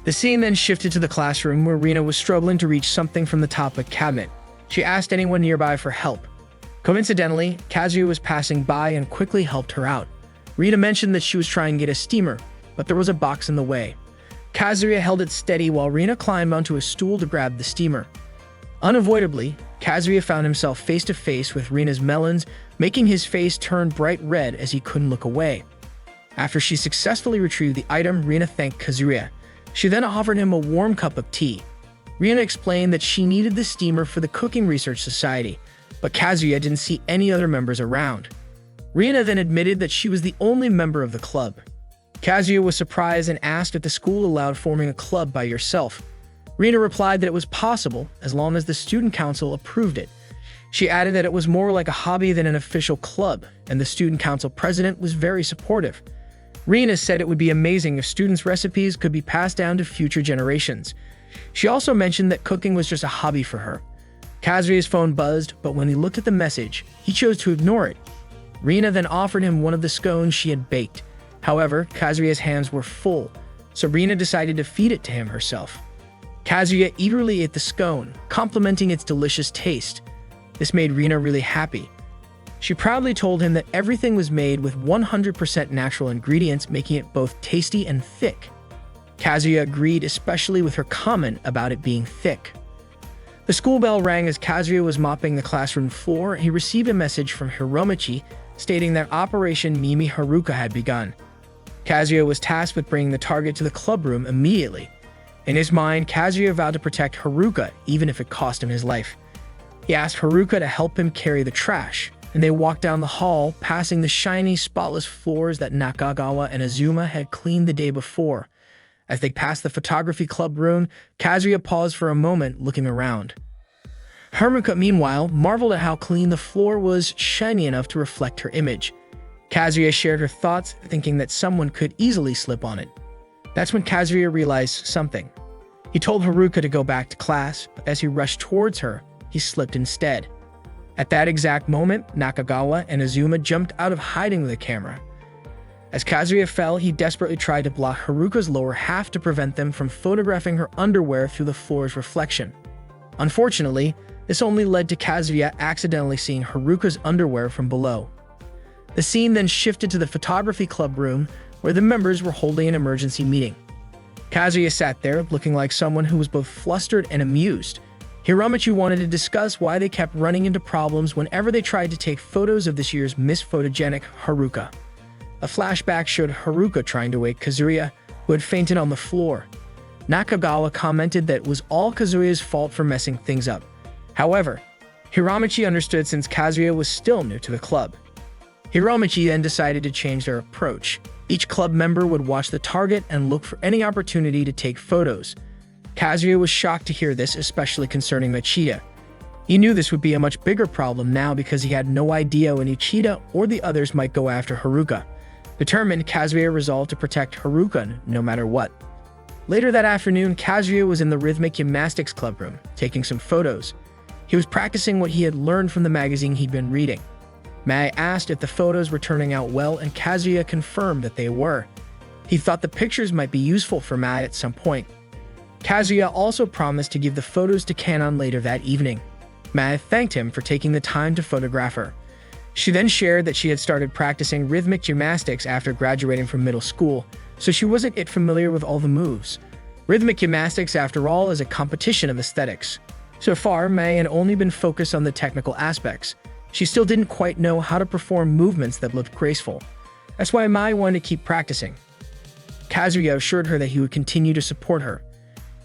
The scene then shifted to the classroom where Rina was struggling to reach something from the top of a cabinet. She asked anyone nearby for help. Coincidentally, Kazuya was passing by and quickly helped her out. Rina mentioned that she was trying to get a steamer, but there was a box in the way. Kazuya held it steady while Rina climbed onto a stool to grab the steamer. Unavoidably, Kazuya found himself face to face with Rina's melons, making his face turn bright red as he couldn't look away. After she successfully retrieved the item, Rina thanked Kazuya. She then offered him a warm cup of tea. Rina explained that she needed the steamer for the Cooking Research Society, but Kazuya didn't see any other members around. Rina then admitted that she was the only member of the club. Kazuya was surprised and asked if the school allowed forming a club by yourself. Rina replied that it was possible as long as the student council approved it. She added that it was more like a hobby than an official club, and the student council president was very supportive. Rina said it would be amazing if students' recipes could be passed down to future generations. She also mentioned that cooking was just a hobby for her. Kazuya's phone buzzed, but when he looked at the message, he chose to ignore it. Rina then offered him one of the scones she had baked. However, Kazuya's hands were full, so Rina decided to feed it to him herself. Kazuya eagerly ate the scone, complimenting its delicious taste. This made Rina really happy. She proudly told him that everything was made with 100% natural ingredients, making it both tasty and thick. Kazuya agreed, especially with her comment about it being thick. The school bell rang as Kazuya was mopping the classroom floor. He received a message from Hiromichi stating that Operation Mimi Haruka had begun. Kazuya was tasked with bringing the target to the club room immediately. In his mind, Kazuya vowed to protect Haruka even if it cost him his life. He asked Haruka to help him carry the trash, and they walked down the hall, passing the shiny, spotless floors that Nakagawa and Azuma had cleaned the day before. As they passed the photography club room, Kazuya paused for a moment, looking around. Haruka, meanwhile, marveled at how clean the floor was, shiny enough to reflect her image. Kazuya shared her thoughts, thinking that someone could easily slip on it. That's when Kazuya realized something. He told Haruka to go back to class, but as he rushed towards her, he slipped instead. At that exact moment, Nakagawa and Azuma jumped out of hiding with a camera. As Kazuya fell, he desperately tried to block Haruka's lower half to prevent them from photographing her underwear through the floor's reflection. Unfortunately, this only led to Kazuya accidentally seeing Haruka's underwear from below. The scene then shifted to the photography club room, where the members were holding an emergency meeting. Kazuya sat there, looking like someone who was both flustered and amused. Hiromichi wanted to discuss why they kept running into problems whenever they tried to take photos of this year's Miss Photogenic Haruka. A flashback showed Haruka trying to wake Kazuya, who had fainted on the floor. Nakagawa commented that it was all Kazuya's fault for messing things up. However, Hiromichi understood since Kazuya was still new to the club. Hiromichi then decided to change their approach. Each club member would watch the target and look for any opportunity to take photos. Kazuya was shocked to hear this, especially concerning Machida. He knew this would be a much bigger problem now because he had no idea when Uchida or the others might go after Haruka. Determined, Kazuya resolved to protect Haruka no matter what. Later that afternoon, Kazuya was in the rhythmic gymnastics club room, taking some photos. He was practicing what he had learned from the magazine he'd been reading. Mai asked if the photos were turning out well, and Kazuya confirmed that they were. He thought the pictures might be useful for Mai at some point. Kazuya also promised to give the photos to Kanon later that evening. Mai thanked him for taking the time to photograph her. She then shared that she had started practicing rhythmic gymnastics after graduating from middle school, so she wasn't yet familiar with all the moves. Rhythmic gymnastics, after all, is a competition of aesthetics. So far, Mai had only been focused on the technical aspects. She still didn't quite know how to perform movements that looked graceful. That's why Mai wanted to keep practicing. Kazuya assured her that he would continue to support her.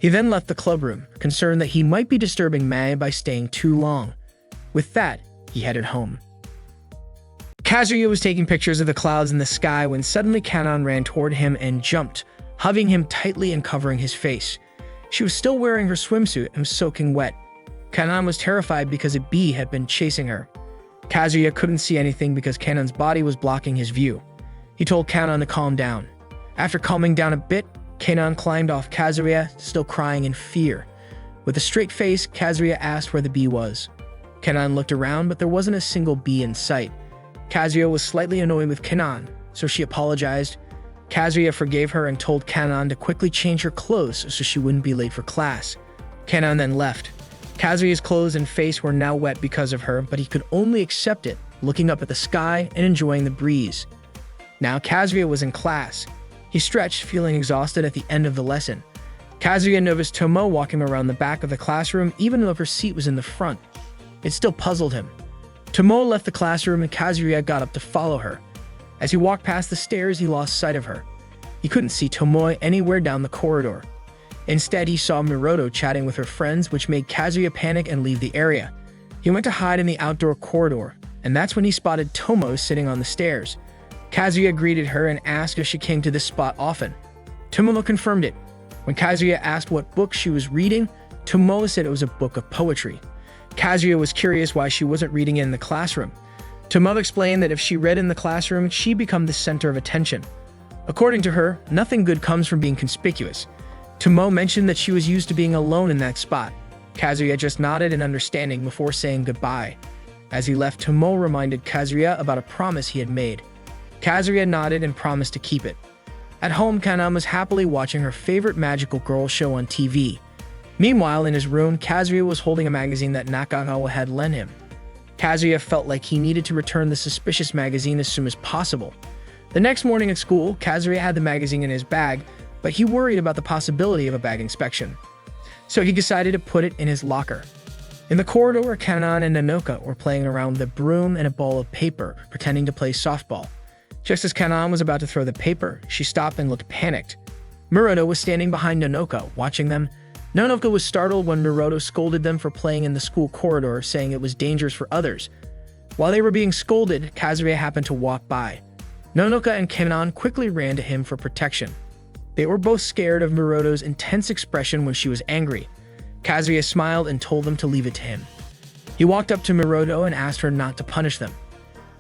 He then left the club room, concerned that he might be disturbing Mai by staying too long. With that, he headed home. Kazuya was taking pictures of the clouds in the sky when suddenly Kanon ran toward him and jumped, hugging him tightly and covering his face. She was still wearing her swimsuit and was soaking wet. Kanon was terrified because a bee had been chasing her. Kazuya couldn't see anything because Kanon's body was blocking his view. He told Kanon to calm down. After calming down a bit, Kanon climbed off Kazuya, still crying in fear. With a straight face, Kazuya asked where the bee was. Kanon looked around, but there wasn't a single bee in sight. Kazuya was slightly annoyed with Kanon, so she apologized. Kazuya forgave her and told Kanon to quickly change her clothes so she wouldn't be late for class. Kanon then left. Kazuya's clothes and face were now wet because of her, but he could only accept it, looking up at the sky and enjoying the breeze. Now Kazuya was in class. He stretched, feeling exhausted at the end of the lesson. Kazuya noticed Tomo walking around the back of the classroom even though her seat was in the front. It still puzzled him. Tomo left the classroom and Kazuya got up to follow her. As he walked past the stairs, he lost sight of her. He couldn't see Tomoe anywhere down the corridor. Instead, he saw Miroto chatting with her friends, which made Kazuya panic and leave the area. He went to hide in the outdoor corridor, and that's when he spotted Tomo sitting on the stairs. Kazuya greeted her and asked if she came to this spot often. Tomo confirmed it. When Kazuya asked what book she was reading, Tomo said it was a book of poetry. Kazuya was curious why she wasn't reading it in the classroom. Tomo explained that if she read in the classroom, she'd become the center of attention. According to her, nothing good comes from being conspicuous. Tomo mentioned that she was used to being alone in that spot. Kazuya just nodded in understanding before saying goodbye. As he left, Tomo reminded Kazuya about a promise he had made. Kazuya nodded and promised to keep it. At home, Kanon was happily watching her favorite magical girl show on TV. Meanwhile, in his room, Kazuya was holding a magazine that Nakagawa had lent him. Kazuya felt like he needed to return the suspicious magazine as soon as possible. The next morning at school, Kazuya had the magazine in his bag, but he worried about the possibility of a bag inspection. So he decided to put it in his locker. In the corridor, Kanon and Nanoka were playing around with a broom and a ball of paper, pretending to play softball. Just as Kanon was about to throw the paper, she stopped and looked panicked. Miroto was standing behind Nanoka, watching them. Nanoka was startled when Miroto scolded them for playing in the school corridor, saying it was dangerous for others. While they were being scolded, Kazuya happened to walk by. Nanoka and Kanon quickly ran to him for protection. They were both scared of Miroto's intense expression when she was angry. Kazuya smiled and told them to leave it to him. He walked up to Miroto and asked her not to punish them.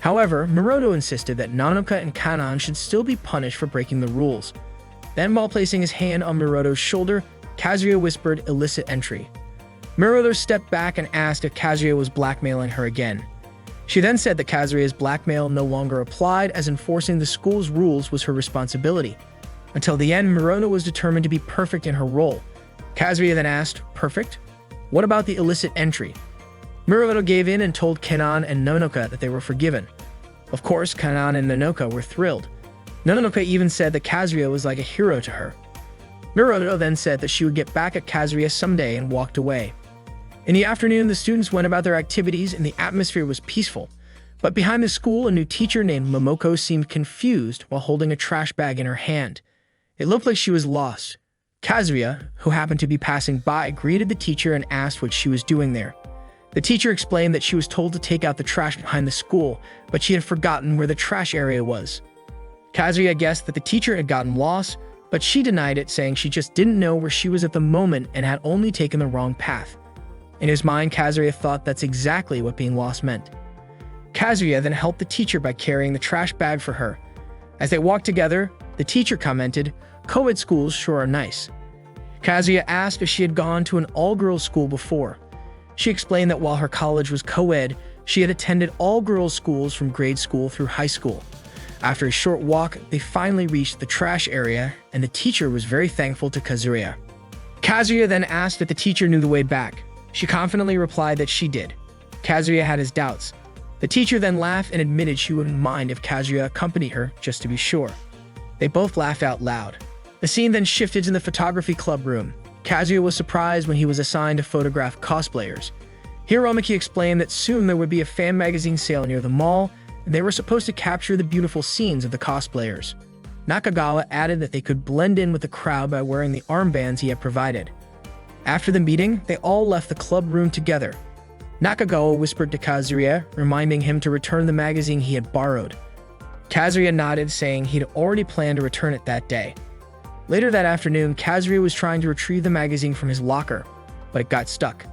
However, Miroto insisted that Nanoka and Kanon should still be punished for breaking the rules. Then, while placing his hand on Miroto's shoulder, Kazuya whispered illicit entry. Miroto stepped back and asked if Kazuya was blackmailing her again. She then said that Kazuya's blackmail no longer applied, as enforcing the school's rules was her responsibility. Until the end, Miroto was determined to be perfect in her role. Kazuya then asked, "Perfect? What about the illicit entry?" Miroto gave in and told Kanon and Nanoka that they were forgiven. Of course, Kanon and Nanoka were thrilled. Nanoka even said that Kazuya was like a hero to her. Miroto then said that she would get back at Kazuya someday and walked away. In the afternoon, the students went about their activities and the atmosphere was peaceful. But behind the school, a new teacher named Momoko seemed confused while holding a trash bag in her hand. It looked like she was lost. Kazuya, who happened to be passing by, greeted the teacher and asked what she was doing there. The teacher explained that she was told to take out the trash behind the school, but she had forgotten where the trash area was. Kazuya guessed that the teacher had gotten lost, but she denied it, saying she just didn't know where she was at the moment and had only taken the wrong path. In his mind, Kazuya thought that's exactly what being lost meant. Kazuya then helped the teacher by carrying the trash bag for her. As they walked together, the teacher commented, "Co-ed schools sure are nice." Kazuya asked if she had gone to an all-girls school before. She explained that while her college was co-ed, she had attended all-girls schools from grade school through high school. After a short walk, they finally reached the trash area, and the teacher was very thankful to Kazuya. Kazuya then asked if the teacher knew the way back. She confidently replied that she did. Kazuya had his doubts. The teacher then laughed and admitted she wouldn't mind if Kazuya accompanied her, just to be sure. They both laughed out loud. The scene then shifted to the photography club room. Kazuya was surprised when he was assigned to photograph cosplayers. Hiromaki explained that soon there would be a fan magazine sale near the mall, and they were supposed to capture the beautiful scenes of the cosplayers. Nakagawa added that they could blend in with the crowd by wearing the armbands he had provided. After the meeting, they all left the club room together. Nakagawa whispered to Kazuya, reminding him to return the magazine he had borrowed. Kazuya nodded, saying he'd already planned to return it that day. Later that afternoon, Kazuya was trying to retrieve the magazine from his locker, but it got stuck.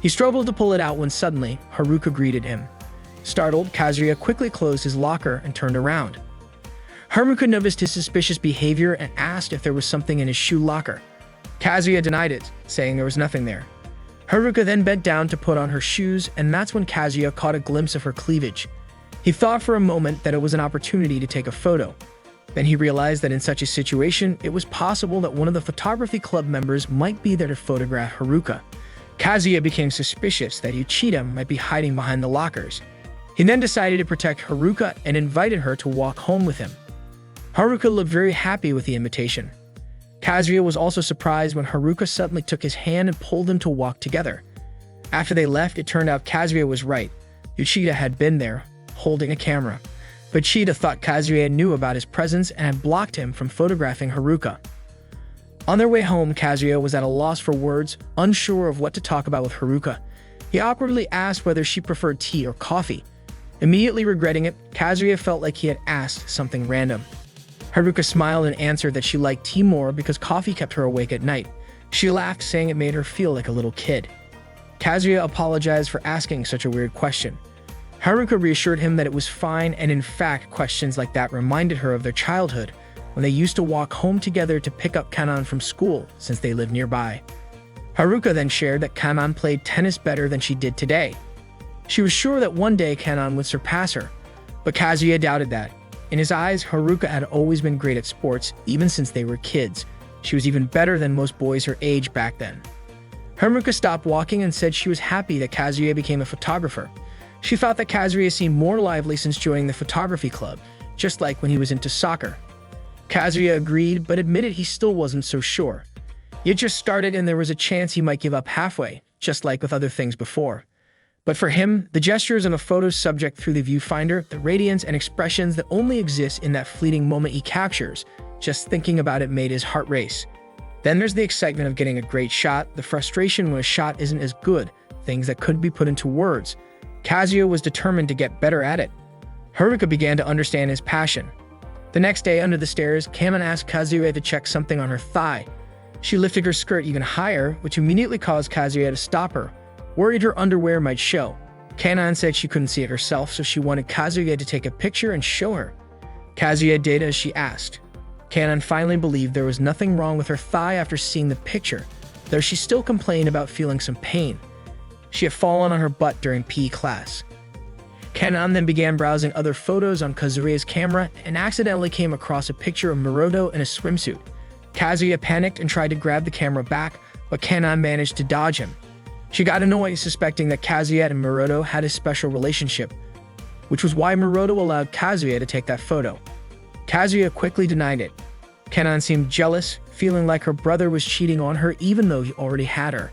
He struggled to pull it out when suddenly, Haruka greeted him. Startled, Kazuya quickly closed his locker and turned around. Haruka noticed his suspicious behavior and asked if there was something in his shoe locker. Kazuya denied it, saying there was nothing there. Haruka then bent down to put on her shoes, and that's when Kazuya caught a glimpse of her cleavage. He thought for a moment that it was an opportunity to take a photo. Then he realized that in such a situation, it was possible that one of the photography club members might be there to photograph Haruka. Kazuya became suspicious that Uchida might be hiding behind the lockers. He then decided to protect Haruka and invited her to walk home with him. Haruka looked very happy with the invitation. Kazuya was also surprised when Haruka suddenly took his hand and pulled him to walk together. After they left, it turned out Kazuya was right. Uchida had been there, holding a camera. But Uchida thought Kazuya knew about his presence and had blocked him from photographing Haruka. On their way home, Kazuya was at a loss for words, unsure of what to talk about with Haruka. He awkwardly asked whether she preferred tea or coffee. Immediately regretting it, Kazuya felt like he had asked something random. Haruka smiled and answered that she liked tea more because coffee kept her awake at night. She laughed, saying it made her feel like a little kid. Kazuya apologized for asking such a weird question. Haruka reassured him that it was fine, and in fact, questions like that reminded her of their childhood, when they used to walk home together to pick up Kanan from school since they lived nearby. Haruka then shared that Kanan played tennis better than she did today. She was sure that one day Kanan would surpass her, but Kazuya doubted that. In his eyes, Haruka had always been great at sports, even since they were kids. She was even better than most boys her age back then. Haruka stopped walking and said she was happy that Kazuya became a photographer. She thought that Kazuya seemed more lively since joining the photography club, just like when he was into soccer. Kazuya agreed, but admitted he still wasn't so sure. He had just started and there was a chance he might give up halfway, just like with other things before. But for him, the gestures and the photos subject through the viewfinder, the radiance and expressions that only exist in that fleeting moment he captures, just thinking about it made his heart race. Then there's the excitement of getting a great shot, the frustration when a shot isn't as good, things that could be put into words. Kazuya was determined to get better at it. Haruka began to understand his passion. The next day, under the stairs, Kanan asked Kazuya to check something on her thigh. She lifted her skirt even higher, which immediately caused Kazuya to stop her, worried her underwear might show. Kanan said she couldn't see it herself, so she wanted Kazuya to take a picture and show her. Kazuya did as she asked. Kanan finally believed there was nothing wrong with her thigh after seeing the picture, though she still complained about feeling some pain. She had fallen on her butt during PE class. Kanan then began browsing other photos on Kazuya's camera and accidentally came across a picture of Maroto in a swimsuit. Kazuya panicked and tried to grab the camera back, but Kanan managed to dodge him. She got annoyed, suspecting that Kazuya and Maroto had a special relationship, which was why Maroto allowed Kazuya to take that photo. Kazuya quickly denied it. Kanan seemed jealous, feeling like her brother was cheating on her even though he already had her.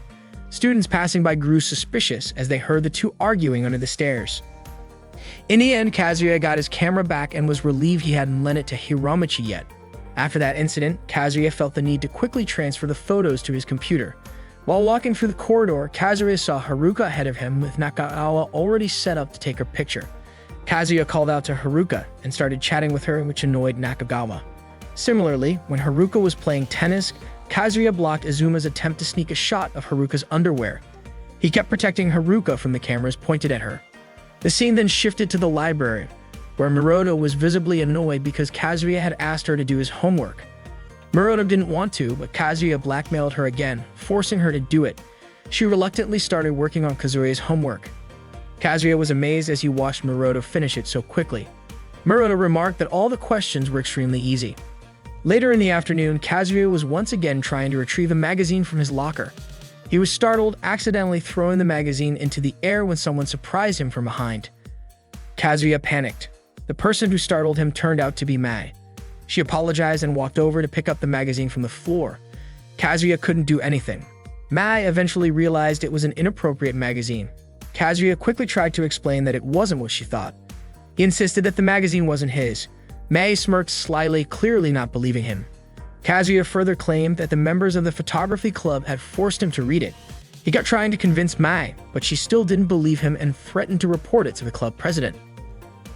Students passing by grew suspicious as they heard the two arguing under the stairs. In the end, Kazuya got his camera back and was relieved he hadn't lent it to Hiromichi yet. After that incident, Kazuya felt the need to quickly transfer the photos to his computer. While walking through the corridor, Kazuya saw Haruka ahead of him with Nakagawa already set up to take her picture. Kazuya called out to Haruka and started chatting with her, which annoyed Nakagawa. Similarly, when Haruka was playing tennis, Kazuya blocked Izuma's attempt to sneak a shot of Haruka's underwear. He kept protecting Haruka from the cameras pointed at her. The scene then shifted to the library, where Maroto was visibly annoyed because Kazuya had asked her to do his homework. Maroto didn't want to, but Kazuya blackmailed her again, forcing her to do it. She reluctantly started working on Kazuya's homework. Kazuya was amazed as he watched Maroto finish it so quickly. Maroto remarked that all the questions were extremely easy. Later in the afternoon, Kazuya was once again trying to retrieve a magazine from his locker. He was startled, accidentally throwing the magazine into the air when someone surprised him from behind. Kazuya panicked. The person who startled him turned out to be Mai. She apologized and walked over to pick up the magazine from the floor. Kazuya couldn't do anything. Mai eventually realized it was an inappropriate magazine. Kazuya quickly tried to explain that it wasn't what she thought. He insisted that the magazine wasn't his. Mai smirked slyly, clearly not believing him. Kazuya further claimed that the members of the photography club had forced him to read it. He kept trying to convince Mai, but she still didn't believe him and threatened to report it to the club president.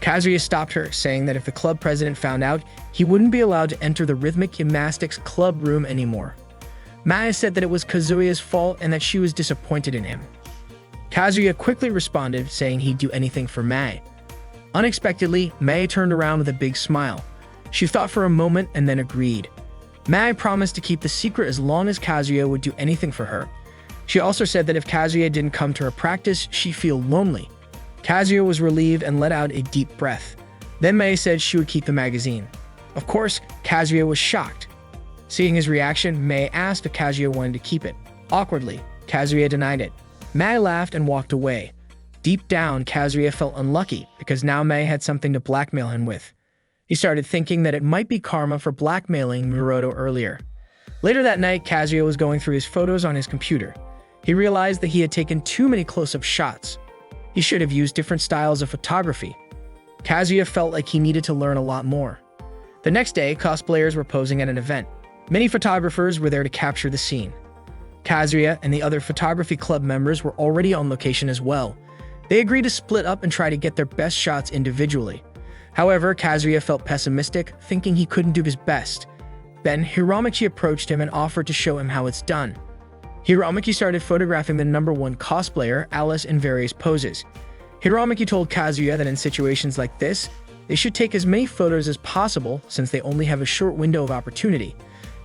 Kazuya stopped her, saying that if the club president found out, he wouldn't be allowed to enter the rhythmic gymnastics club room anymore. Mai said that it was Kazuya's fault and that she was disappointed in him. Kazuya quickly responded, saying he'd do anything for Mai. Unexpectedly, Mai turned around with a big smile. She thought for a moment and then agreed. Mai promised to keep the secret as long as Kazuya would do anything for her. She also said that if Kazuya didn't come to her practice, she'd feel lonely. Kazuya was relieved and let out a deep breath. Then Mai said she would keep the magazine. Of course, Kazuya was shocked. Seeing his reaction, Mai asked if Kazuya wanted to keep it. Awkwardly, Kazuya denied it. Mai laughed and walked away. Deep down, Kazuya felt unlucky because now Mai had something to blackmail him with. He started thinking that it might be karma for blackmailing Muroto earlier. Later that night, Kazuya was going through his photos on his computer. He realized that he had taken too many close-up shots. He should have used different styles of photography. Kazuya felt like he needed to learn a lot more. The next day, cosplayers were posing at an event. Many photographers were there to capture the scene. Kazuya and the other photography club members were already on location as well. They agreed to split up and try to get their best shots individually. However, Kazuya felt pessimistic, thinking he couldn't do his best. Then, Hiramaki approached him and offered to show him how it's done. Hiramaki started photographing the #1 cosplayer, Alice, in various poses. Hiramaki told Kazuya that in situations like this, they should take as many photos as possible since they only have a short window of opportunity.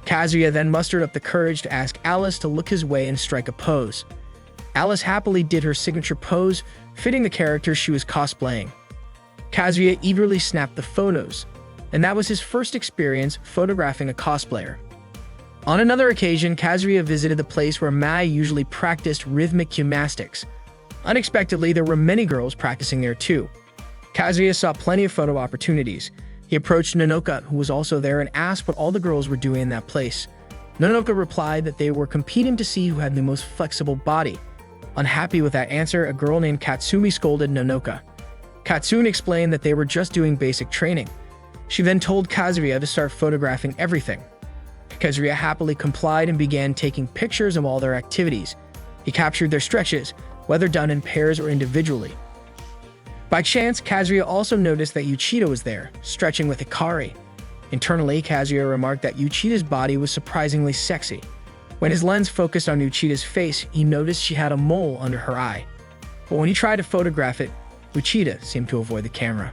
Kazuya then mustered up the courage to ask Alice to look his way and strike a pose. Alice happily did her signature pose, fitting the character she was cosplaying. Kazuya eagerly snapped the photos, and that was his first experience photographing a cosplayer. On another occasion, Kazuya visited the place where Mai usually practiced rhythmic gymnastics. Unexpectedly, there were many girls practicing there too. Kazuya saw plenty of photo opportunities. He approached Nanoka, who was also there, and asked what all the girls were doing in that place. Nanoka replied that they were competing to see who had the most flexible body. Unhappy with that answer, a girl named Katsumi scolded Nanoka. Katsune explained that they were just doing basic training. She then told Kazuya to start photographing everything. Kazuya happily complied and began taking pictures of all their activities. He captured their stretches, whether done in pairs or individually. By chance, Kazuya also noticed that Uchida was there, stretching with Hikari. Internally, Kazuya remarked that Uchida's body was surprisingly sexy. When his lens focused on Uchida's face, he noticed she had a mole under her eye. But when he tried to photograph it, Uchida seemed to avoid the camera.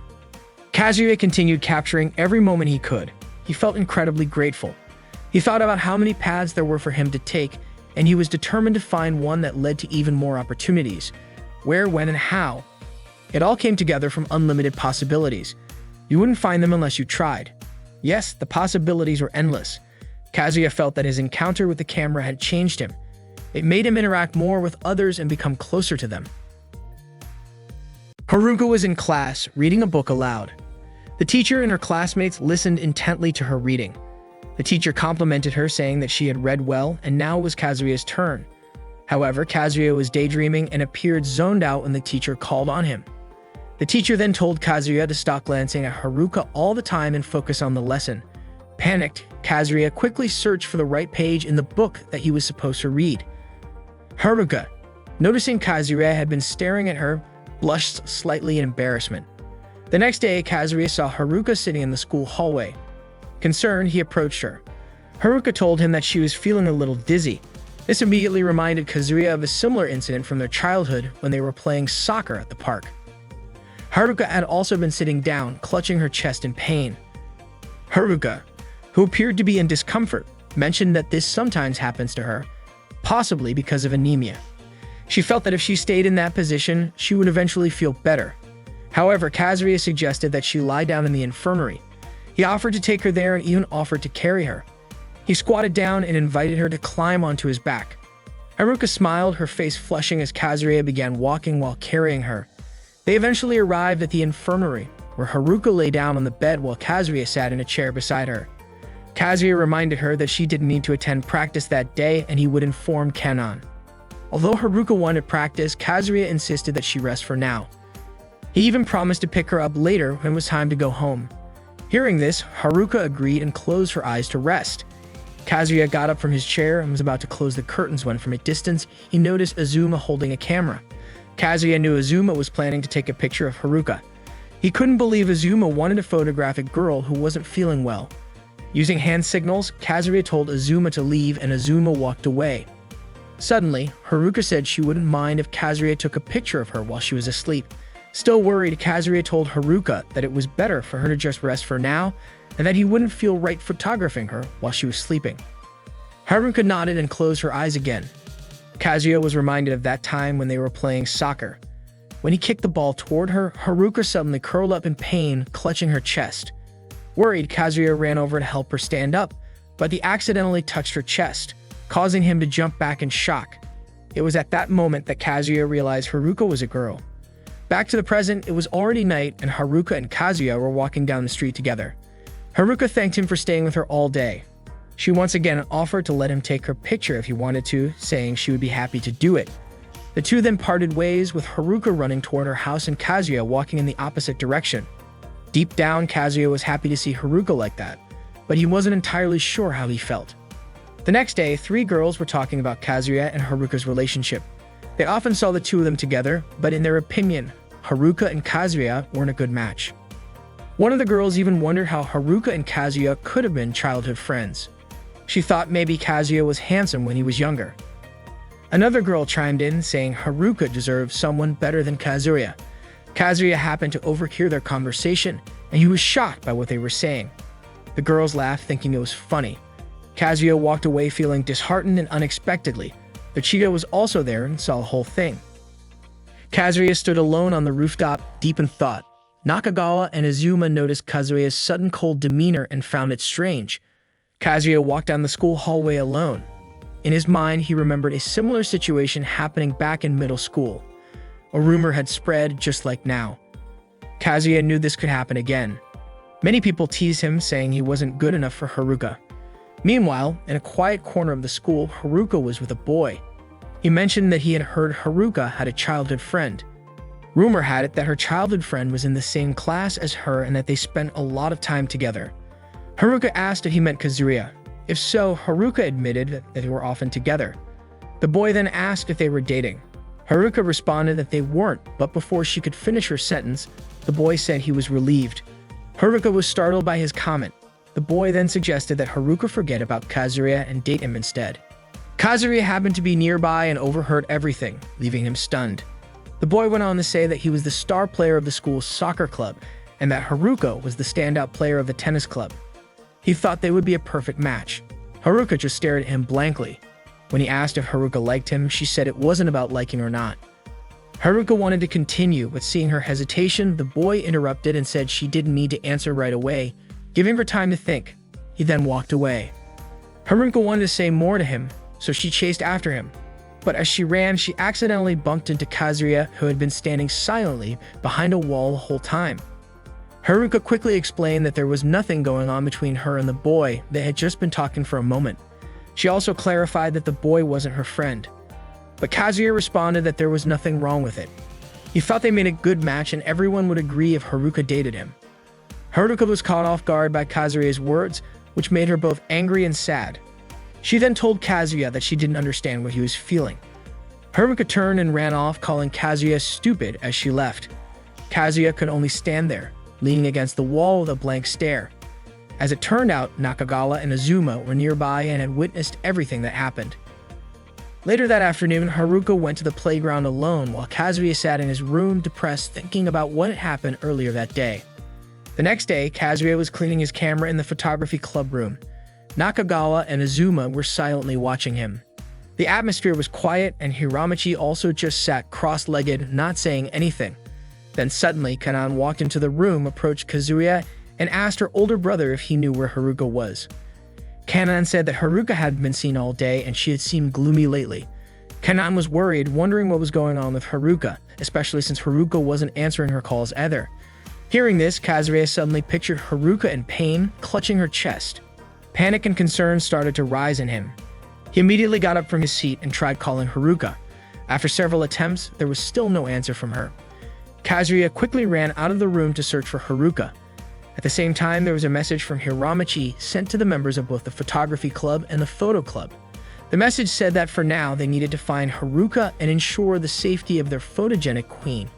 Kazuya continued capturing every moment he could. He felt incredibly grateful. He thought about how many paths there were for him to take, and he was determined to find one that led to even more opportunities. Where, when, and how. It all came together from unlimited possibilities. You wouldn't find them unless you tried. Yes, the possibilities were endless. Kazuya felt that his encounter with the camera had changed him. It made him interact more with others and become closer to them. Haruka was in class, reading a book aloud. The teacher and her classmates listened intently to her reading. The teacher complimented her, saying that she had read well, and now it was Kazuya's turn. However, Kazuya was daydreaming and appeared zoned out when the teacher called on him. The teacher then told Kazuya to stop glancing at Haruka all the time and focus on the lesson. Panicked, Kazuya quickly searched for the right page in the book that he was supposed to read. Haruka, noticing Kazuya had been staring at her, blushed slightly in embarrassment. The next day, Kazuya saw Haruka sitting in the school hallway. Concerned, he approached her. Haruka told him that she was feeling a little dizzy. This immediately reminded Kazuya of a similar incident from their childhood when they were playing soccer at the park. Haruka had also been sitting down, clutching her chest in pain. Haruka, who appeared to be in discomfort, mentioned that this sometimes happens to her, possibly because of anemia. She felt that if she stayed in that position, she would eventually feel better. However, Kazuya suggested that she lie down in the infirmary. He offered to take her there and even offered to carry her. He squatted down and invited her to climb onto his back. Haruka smiled, her face flushing as Kazuya began walking while carrying her. They eventually arrived at the infirmary, where Haruka lay down on the bed while Kazuya sat in a chair beside her. Kazuya reminded her that she didn't need to attend practice that day and he would inform Kanon. Although Haruka wanted practice, Kazuya insisted that she rest for now. He even promised to pick her up later when it was time to go home. Hearing this, Haruka agreed and closed her eyes to rest. Kazuya got up from his chair and was about to close the curtains when, from a distance, he noticed Azuma holding a camera. Kazuya knew Azuma was planning to take a picture of Haruka. He couldn't believe Azuma wanted to photograph a girl who wasn't feeling well. Using hand signals, Kazuya told Azuma to leave and Azuma walked away. Suddenly, Haruka said she wouldn't mind if Kazuya took a picture of her while she was asleep. Still worried, Kazuya told Haruka that it was better for her to just rest for now and that he wouldn't feel right photographing her while she was sleeping. Haruka nodded and closed her eyes again. Kazuya was reminded of that time when they were playing soccer. When he kicked the ball toward her, Haruka suddenly curled up in pain, clutching her chest. Worried, Kazuya ran over to help her stand up, but he accidentally touched her chest, causing him to jump back in shock. It was at that moment that Kazuya realized Haruka was a girl. Back to the present, it was already night and Haruka and Kazuya were walking down the street together. Haruka thanked him for staying with her all day. She once again offered to let him take her picture if he wanted to, saying she would be happy to do it. The two then parted ways, with Haruka running toward her house and Kazuya walking in the opposite direction. Deep down, Kazuya was happy to see Haruka like that, but he wasn't entirely sure how he felt. The next day, three girls were talking about Kazuya and Haruka's relationship. They often saw the two of them together, but in their opinion, Haruka and Kazuya weren't a good match. One of the girls even wondered how Haruka and Kazuya could have been childhood friends. She thought maybe Kazuya was handsome when he was younger. Another girl chimed in, saying Haruka deserved someone better than Kazuya. Kazuya happened to overhear their conversation, and he was shocked by what they were saying. The girls laughed, thinking it was funny. Kazuya walked away feeling disheartened and unexpectedly. The cheetah was also there and saw the whole thing. Kazuya stood alone on the rooftop, deep in thought. Nakagawa and Azuma noticed Kazuya's sudden cold demeanor and found it strange. Kazuya walked down the school hallway alone. In his mind, he remembered a similar situation happening back in middle school. A rumor had spread just like now. Kazuya knew this could happen again. Many people teased him, saying he wasn't good enough for Haruka. Meanwhile, in a quiet corner of the school, Haruka was with a boy. He mentioned that he had heard Haruka had a childhood friend. Rumor had it that her childhood friend was in the same class as her and that they spent a lot of time together. Haruka asked if he meant Kazuya. If so, Haruka admitted that they were often together. The boy then asked if they were dating. Haruka responded that they weren't, but before she could finish her sentence, the boy said he was relieved. Haruka was startled by his comment. The boy then suggested that Haruka forget about Kazuya and date him instead. Kazuya happened to be nearby and overheard everything, leaving him stunned. The boy went on to say that he was the star player of the school's soccer club and that Haruka was the standout player of the tennis club. He thought they would be a perfect match. Haruka just stared at him blankly. When he asked if Haruka liked him, she said it wasn't about liking or not. Haruka wanted to continue, but seeing her hesitation, the boy interrupted and said she didn't need to answer right away, giving her time to think. He then walked away. Haruka wanted to say more to him, so she chased after him. But as she ran, she accidentally bumped into Kazuya, who had been standing silently behind a wall the whole time. Haruka quickly explained that there was nothing going on between her and the boy. They had just been talking for a moment. She also clarified that the boy wasn't her friend. But Kazuya responded that there was nothing wrong with it. He thought they made a good match and everyone would agree if Haruka dated him. Haruka was caught off guard by Kazuya's words, which made her both angry and sad. She then told Kazuya that she didn't understand what he was feeling. Haruka turned and ran off, calling Kazuya stupid as she left. Kazuya could only stand there, leaning against the wall with a blank stare. As it turned out, Nakagawa and Azuma were nearby and had witnessed everything that happened. Later that afternoon, Haruka went to the playground alone while Kazuya sat in his room depressed, thinking about what had happened earlier that day. The next day, Kazuya was cleaning his camera in the photography club room. Nakagawa and Azuma were silently watching him. The atmosphere was quiet and Hiramachi also just sat cross-legged, not saying anything. Then suddenly, Kanan walked into the room, approached Kazuya, and asked her older brother if he knew where Haruka was. Kanan said that Haruka hadn't been seen all day and she had seemed gloomy lately. Kanan was worried, wondering what was going on with Haruka, especially since Haruka wasn't answering her calls either. Hearing this, Kazuya suddenly pictured Haruka in pain, clutching her chest. Panic and concern started to rise in him. He immediately got up from his seat and tried calling Haruka. After several attempts, there was still no answer from her. Kazuya quickly ran out of the room to search for Haruka. At the same time, there was a message from Hiramachi sent to the members of both the photography club and the photo club. The message said that for now, they needed to find Haruka and ensure the safety of their photogenic queen.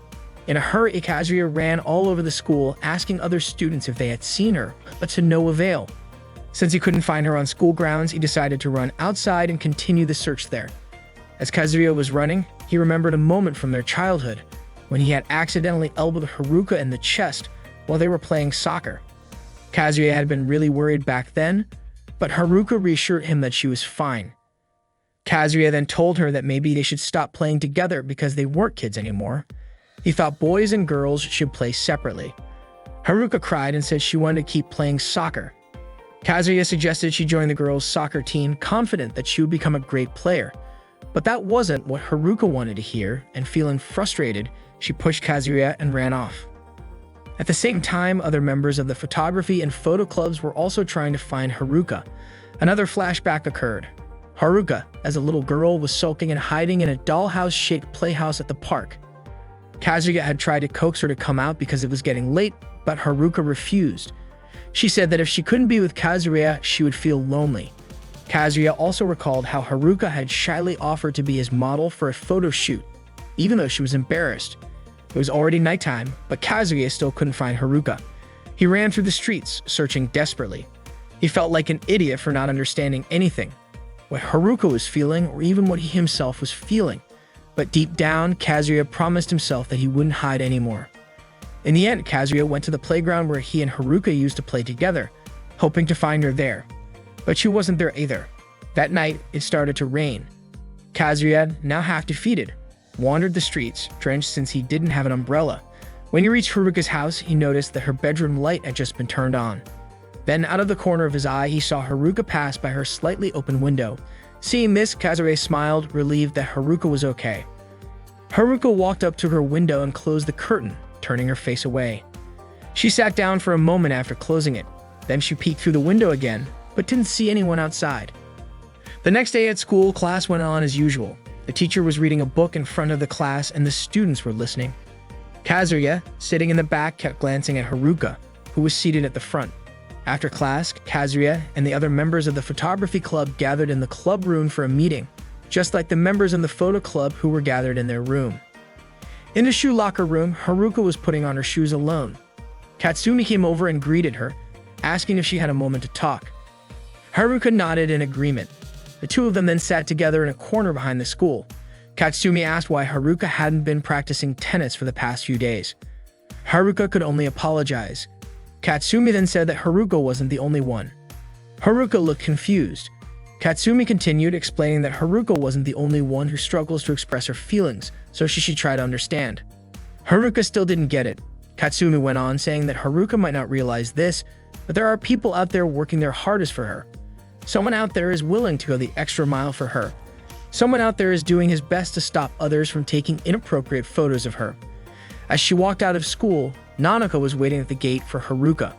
In a hurry, Kazuya ran all over the school, asking other students if they had seen her, but to no avail. Since he couldn't find her on school grounds, he decided to run outside and continue the search there. As Kazuya was running, he remembered a moment from their childhood when he had accidentally elbowed Haruka in the chest while they were playing soccer. Kazuya had been really worried back then, but Haruka reassured him that she was fine. Kazuya then told her that maybe they should stop playing together because they weren't kids anymore. He thought boys and girls should play separately. Haruka cried and said she wanted to keep playing soccer. Kazuya suggested she join the girls' soccer team, confident that she would become a great player. But that wasn't what Haruka wanted to hear, and feeling frustrated, she pushed Kazuya and ran off. At the same time, other members of the photography and photo clubs were also trying to find Haruka. Another flashback occurred. Haruka, as a little girl, was sulking and hiding in a dollhouse-shaped playhouse at the park. Kazuya had tried to coax her to come out because it was getting late, but Haruka refused. She said that if she couldn't be with Kazuya, she would feel lonely. Kazuya also recalled how Haruka had shyly offered to be his model for a photo shoot, even though she was embarrassed. It was already nighttime, but Kazuya still couldn't find Haruka. He ran through the streets, searching desperately. He felt like an idiot for not understanding anything, what Haruka was feeling or even what he himself was feeling. But deep down, Kazuya promised himself that he wouldn't hide anymore. In the end, Kazuya went to the playground where he and Haruka used to play together, hoping to find her there. But she wasn't there either. That night, it started to rain. Kazuya, now half defeated, wandered the streets, drenched since he didn't have an umbrella. When he reached Haruka's house, he noticed that her bedroom light had just been turned on. Then, out of the corner of his eye, he saw Haruka pass by her slightly open window. Seeing this, Kazuya smiled, relieved that Haruka was okay. Haruka walked up to her window and closed the curtain, turning her face away. She sat down for a moment after closing it. Then she peeked through the window again, but didn't see anyone outside. The next day at school, class went on as usual. The teacher was reading a book in front of the class and the students were listening. Kazuya, sitting in the back, kept glancing at Haruka, who was seated at the front. After class, Kazuya and the other members of the photography club gathered in the club room for a meeting, just like the members of the photo club who were gathered in their room. In the shoe locker room, Haruka was putting on her shoes alone. Katsumi came over and greeted her, asking if she had a moment to talk. Haruka nodded in agreement. The two of them then sat together in a corner behind the school. Katsumi asked why Haruka hadn't been practicing tennis for the past few days. Haruka could only apologize. Katsumi then said that Haruka wasn't the only one. Haruka looked confused. Katsumi continued, explaining that Haruka wasn't the only one who struggles to express her feelings, so she should try to understand. Haruka still didn't get it. Katsumi went on, saying that Haruka might not realize this, but there are people out there working their hardest for her. Someone out there is willing to go the extra mile for her. Someone out there is doing his best to stop others from taking inappropriate photos of her. As she walked out of school, Nanoka was waiting at the gate for Haruka.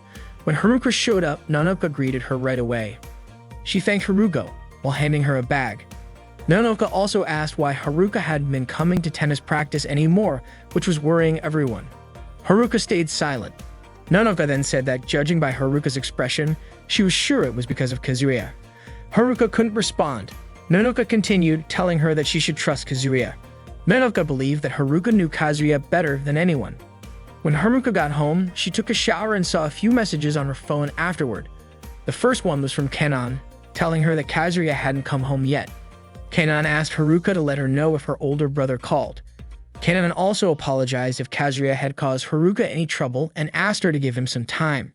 When Haruka showed up, Nanoka greeted her right away. She thanked Haruka while handing her a bag. Nanoka also asked why Haruka hadn't been coming to tennis practice anymore, which was worrying everyone. Haruka stayed silent. Nanoka then said that, judging by Haruka's expression, she was sure it was because of Kazuya. Haruka couldn't respond. Nanoka continued, telling her that she should trust Kazuya. Nanoka believed that Haruka knew Kazuya better than anyone. When Haruka got home, she took a shower and saw a few messages on her phone afterward. The first one was from Kenan, telling her that Kazuya hadn't come home yet. Kenan asked Haruka to let her know if her older brother called. Kenan also apologized if Kazuya had caused Haruka any trouble and asked her to give him some time.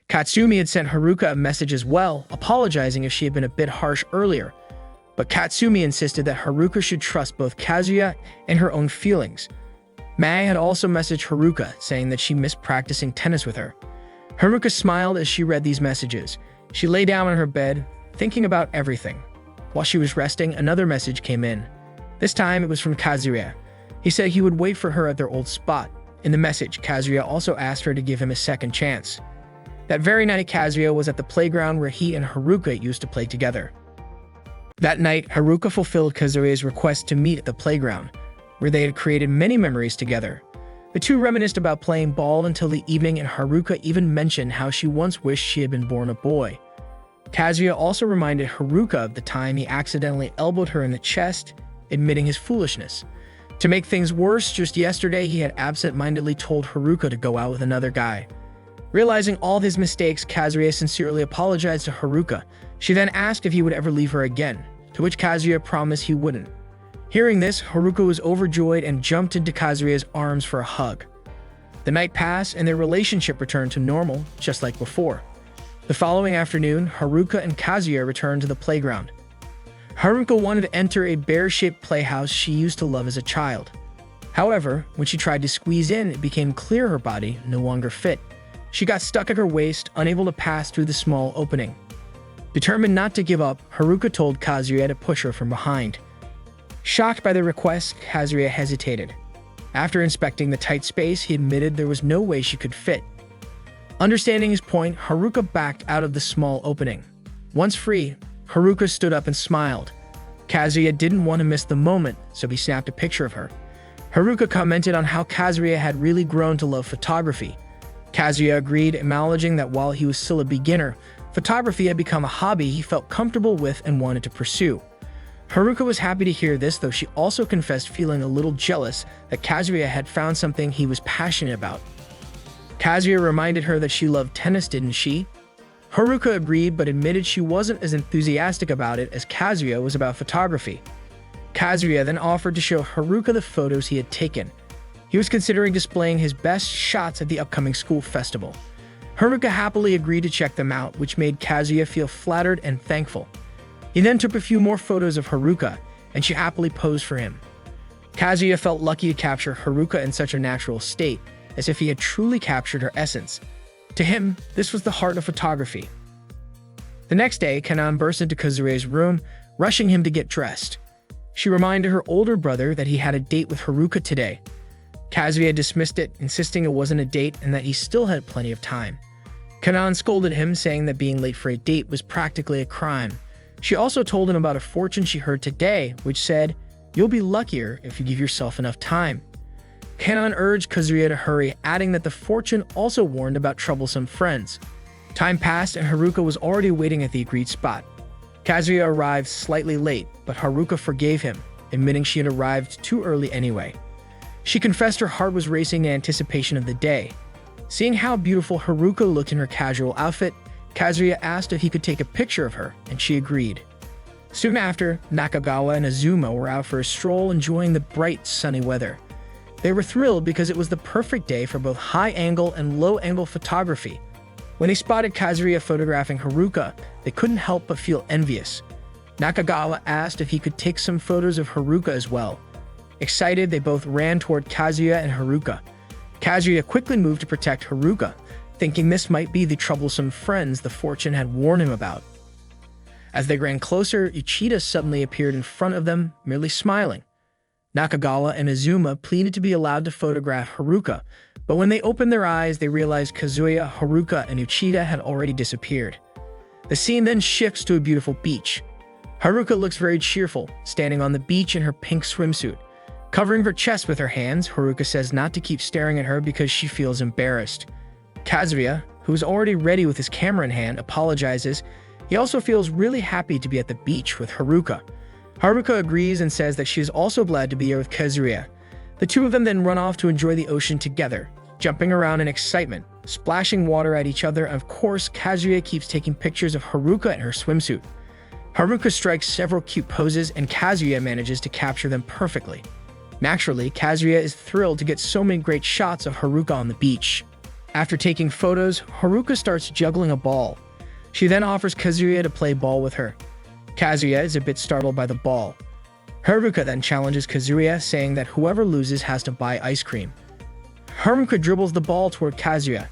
Katsumi had sent Haruka a message as well, apologizing if she had been a bit harsh earlier. But Katsumi insisted that Haruka should trust both Kazuya and her own feelings. Mai had also messaged Haruka, saying that she missed practicing tennis with her. Haruka smiled as she read these messages. She lay down on her bed, thinking about everything. While she was resting, another message came in. This time, it was from Kazuya. He said he would wait for her at their old spot. In the message, Kazuya also asked her to give him a second chance. That very night, Kazuya was at the playground where he and Haruka used to play together. That night, Haruka fulfilled Kazuya's request to meet at the playground, where they had created many memories together. The two reminisced about playing ball until the evening, and Haruka even mentioned how she once wished she had been born a boy. Kazuya also reminded Haruka of the time he accidentally elbowed her in the chest, admitting his foolishness. To make things worse, just yesterday he had absent-mindedly told Haruka to go out with another guy. Realizing all of his mistakes, Kazuya sincerely apologized to Haruka. She then asked if he would ever leave her again, to which Kazuya promised he wouldn't. Hearing this, Haruka was overjoyed and jumped into Kazuya's arms for a hug. The night passed and their relationship returned to normal, just like before. The following afternoon, Haruka and Kazuya returned to the playground. Haruka wanted to enter a bear-shaped playhouse she used to love as a child. However, when she tried to squeeze in, it became clear her body no longer fit. She got stuck at her waist, unable to pass through the small opening. Determined not to give up, Haruka told Kazuya to push her from behind. Shocked by the request, Kazuya hesitated. After inspecting the tight space, he admitted there was no way she could fit. Understanding his point, Haruka backed out of the small opening. Once free, Haruka stood up and smiled. Kazuya didn't want to miss the moment, so he snapped a picture of her. Haruka commented on how Kazuya had really grown to love photography. Kazuya agreed, acknowledging that while he was still a beginner, photography had become a hobby he felt comfortable with and wanted to pursue. Haruka was happy to hear this, though she also confessed feeling a little jealous that Kazuya had found something he was passionate about. Kazuya reminded her that she loved tennis, didn't she? Haruka agreed, but admitted she wasn't as enthusiastic about it as Kazuya was about photography. Kazuya then offered to show Haruka the photos he had taken. He was considering displaying his best shots at the upcoming school festival. Haruka happily agreed to check them out, which made Kazuya feel flattered and thankful. He then took a few more photos of Haruka, and she happily posed for him. Kazuya felt lucky to capture Haruka in such a natural state, as if he had truly captured her essence. To him, this was the heart of photography. The next day, Kanan burst into Kazuya's room, rushing him to get dressed. She reminded her older brother that he had a date with Haruka today. Kazuya dismissed it, insisting it wasn't a date and that he still had plenty of time. Kanan scolded him, saying that being late for a date was practically a crime. She also told him about a fortune she heard today, which said, "You'll be luckier if you give yourself enough time." Kanan urged Kazuya to hurry, adding that the fortune also warned about troublesome friends. Time passed and Haruka was already waiting at the agreed spot. Kazuya arrived slightly late, but Haruka forgave him, admitting she had arrived too early anyway. She confessed her heart was racing in anticipation of the day. Seeing how beautiful Haruka looked in her casual outfit, Kazuya asked if he could take a picture of her, and she agreed. Soon after, Nakagawa and Azuma were out for a stroll, enjoying the bright, sunny weather. They were thrilled because it was the perfect day for both high-angle and low-angle photography. When they spotted Kazuya photographing Haruka, they couldn't help but feel envious. Nakagawa asked if he could take some photos of Haruka as well. Excited, they both ran toward Kazuya and Haruka. Kazuya quickly moved to protect Haruka, thinking this might be the troublesome friends the fortune had warned him about. As they ran closer, Uchida suddenly appeared in front of them, merely smiling. Nakagawa and Azuma pleaded to be allowed to photograph Haruka, but when they opened their eyes, they realized Kazuya, Haruka, and Uchida had already disappeared. The scene then shifts to a beautiful beach. Haruka looks very cheerful, standing on the beach in her pink swimsuit. Covering her chest with her hands, Haruka says not to keep staring at her because she feels embarrassed. Kazuya, who is already ready with his camera in hand, apologizes. He also feels really happy to be at the beach with Haruka. Haruka agrees and says that she is also glad to be here with Kazuya. The two of them then run off to enjoy the ocean together, jumping around in excitement, splashing water at each other, and of course, Kazuya keeps taking pictures of Haruka in her swimsuit. Haruka strikes several cute poses, and Kazuya manages to capture them perfectly. Naturally, Kazuya is thrilled to get so many great shots of Haruka on the beach. After taking photos, Haruka starts juggling a ball. She then offers Kazuya to play ball with her. Kazuya is a bit startled by the ball. Haruka then challenges Kazuya, saying that whoever loses has to buy ice cream. Haruka dribbles the ball toward Kazuya.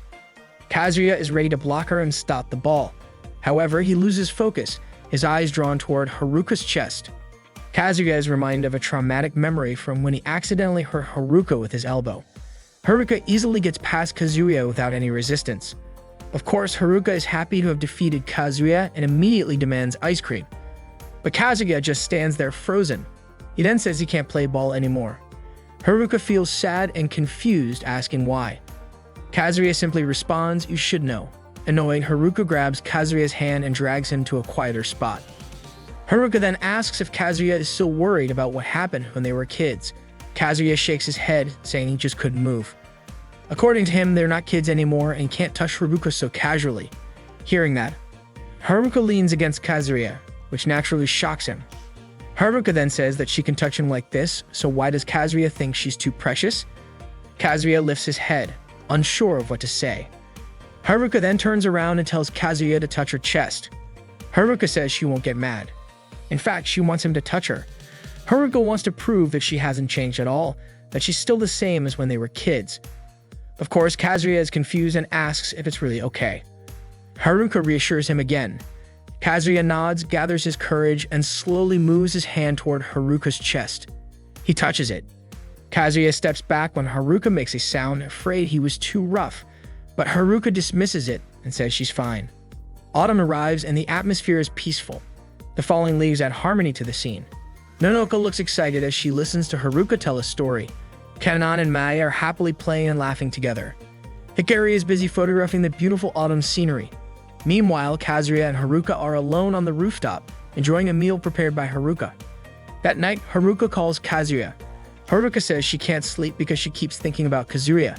Kazuya is ready to block her and stop the ball. However, he loses focus, his eyes drawn toward Haruka's chest. Kazuya is reminded of a traumatic memory from when he accidentally hurt Haruka with his elbow. Haruka easily gets past Kazuya without any resistance. Of course, Haruka is happy to have defeated Kazuya and immediately demands ice cream. But Kazuya just stands there frozen. He then says he can't play ball anymore. Haruka feels sad and confused, asking why. Kazuya simply responds, "You should know." Annoyed, Haruka grabs Kazuya's hand and drags him to a quieter spot. Haruka then asks if Kazuya is still worried about what happened when they were kids. Kazuya shakes his head, saying he just couldn't move. According to him, they're not kids anymore and can't touch Haruka so casually. Hearing that, Haruka leans against Kazuya, which naturally shocks him. Haruka then says that she can touch him like this, so why does Kazuya think she's too precious? Kazuya lifts his head, unsure of what to say. Haruka then turns around and tells Kazuya to touch her chest. Haruka says she won't get mad. In fact, she wants him to touch her. Haruka wants to prove that she hasn't changed at all, that she's still the same as when they were kids. Of course, Kazuya is confused and asks if it's really okay. Haruka reassures him again. Kazuya nods, gathers his courage, and slowly moves his hand toward Haruka's chest. He touches it. Kazuya steps back when Haruka makes a sound, afraid he was too rough, but Haruka dismisses it and says she's fine. Autumn arrives and the atmosphere is peaceful. The falling leaves add harmony to the scene. Nonoka looks excited as she listens to Haruka tell a story. Kanan and Mai are happily playing and laughing together. Hikari is busy photographing the beautiful autumn scenery. Meanwhile, Kazuya and Haruka are alone on the rooftop, enjoying a meal prepared by Haruka. That night, Haruka calls Kazuya. Haruka says she can't sleep because she keeps thinking about Kazuya.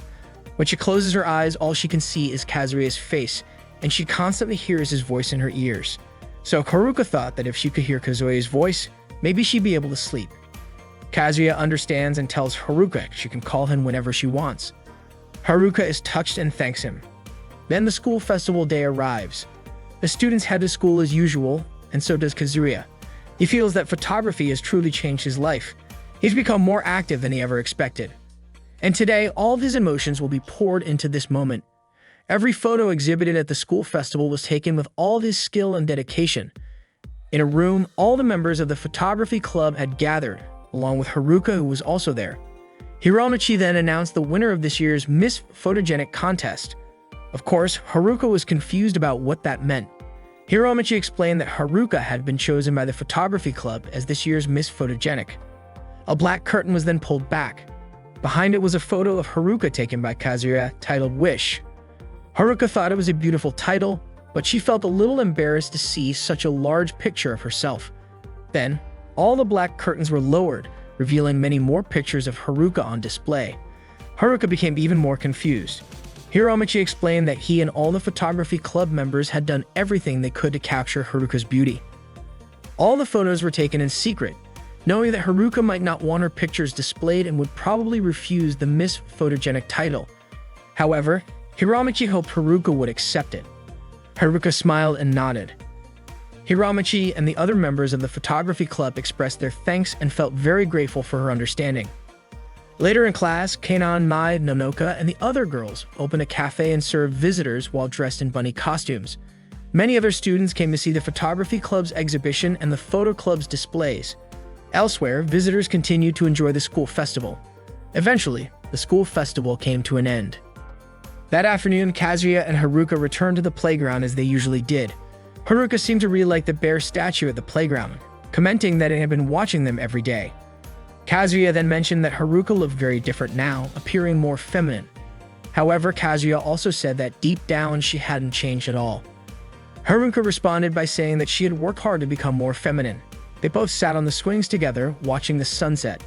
When she closes her eyes, all she can see is Kazuya's face, and she constantly hears his voice in her ears. So Haruka thought that if she could hear Kazuya's voice, maybe she'd be able to sleep. Kazuya understands and tells Haruka she can call him whenever she wants. Haruka is touched and thanks him. Then the school festival day arrives. The students head to school as usual, and so does Kazuya. He feels that photography has truly changed his life. He's become more active than he ever expected. And today, all of his emotions will be poured into this moment. Every photo exhibited at the school festival was taken with all of his skill and dedication. In a room, all the members of the photography club had gathered, along with Haruka, who was also there. Hiromichi then announced the winner of this year's Miss Photogenic contest. Of course, Haruka was confused about what that meant. Hiromichi explained that Haruka had been chosen by the photography club as this year's Miss Photogenic. A black curtain was then pulled back. Behind it was a photo of Haruka taken by Kazuya titled Wish. Haruka thought it was a beautiful title, but she felt a little embarrassed to see such a large picture of herself. Then, all the black curtains were lowered, revealing many more pictures of Haruka on display. Haruka became even more confused. Hiromichi explained that he and all the photography club members had done everything they could to capture Haruka's beauty. All the photos were taken in secret, knowing that Haruka might not want her pictures displayed and would probably refuse the Miss Photogenic title. However, Hiromichi hoped Haruka would accept it. Haruka smiled and nodded. Hiromichi and the other members of the photography club expressed their thanks and felt very grateful for her understanding. Later in class, Kanan, Mai, Nonoka, and the other girls opened a cafe and served visitors while dressed in bunny costumes. Many other students came to see the photography club's exhibition and the photo club's displays. Elsewhere, visitors continued to enjoy the school festival. Eventually, the school festival came to an end. That afternoon, Kazuya and Haruka returned to the playground as they usually did. Haruka seemed to really like the bear statue at the playground, commenting that it had been watching them every day. Kazuya then mentioned that Haruka looked very different now, appearing more feminine. However, Kazuya also said that deep down she hadn't changed at all. Haruka responded by saying that she had worked hard to become more feminine. They both sat on the swings together, watching the sunset.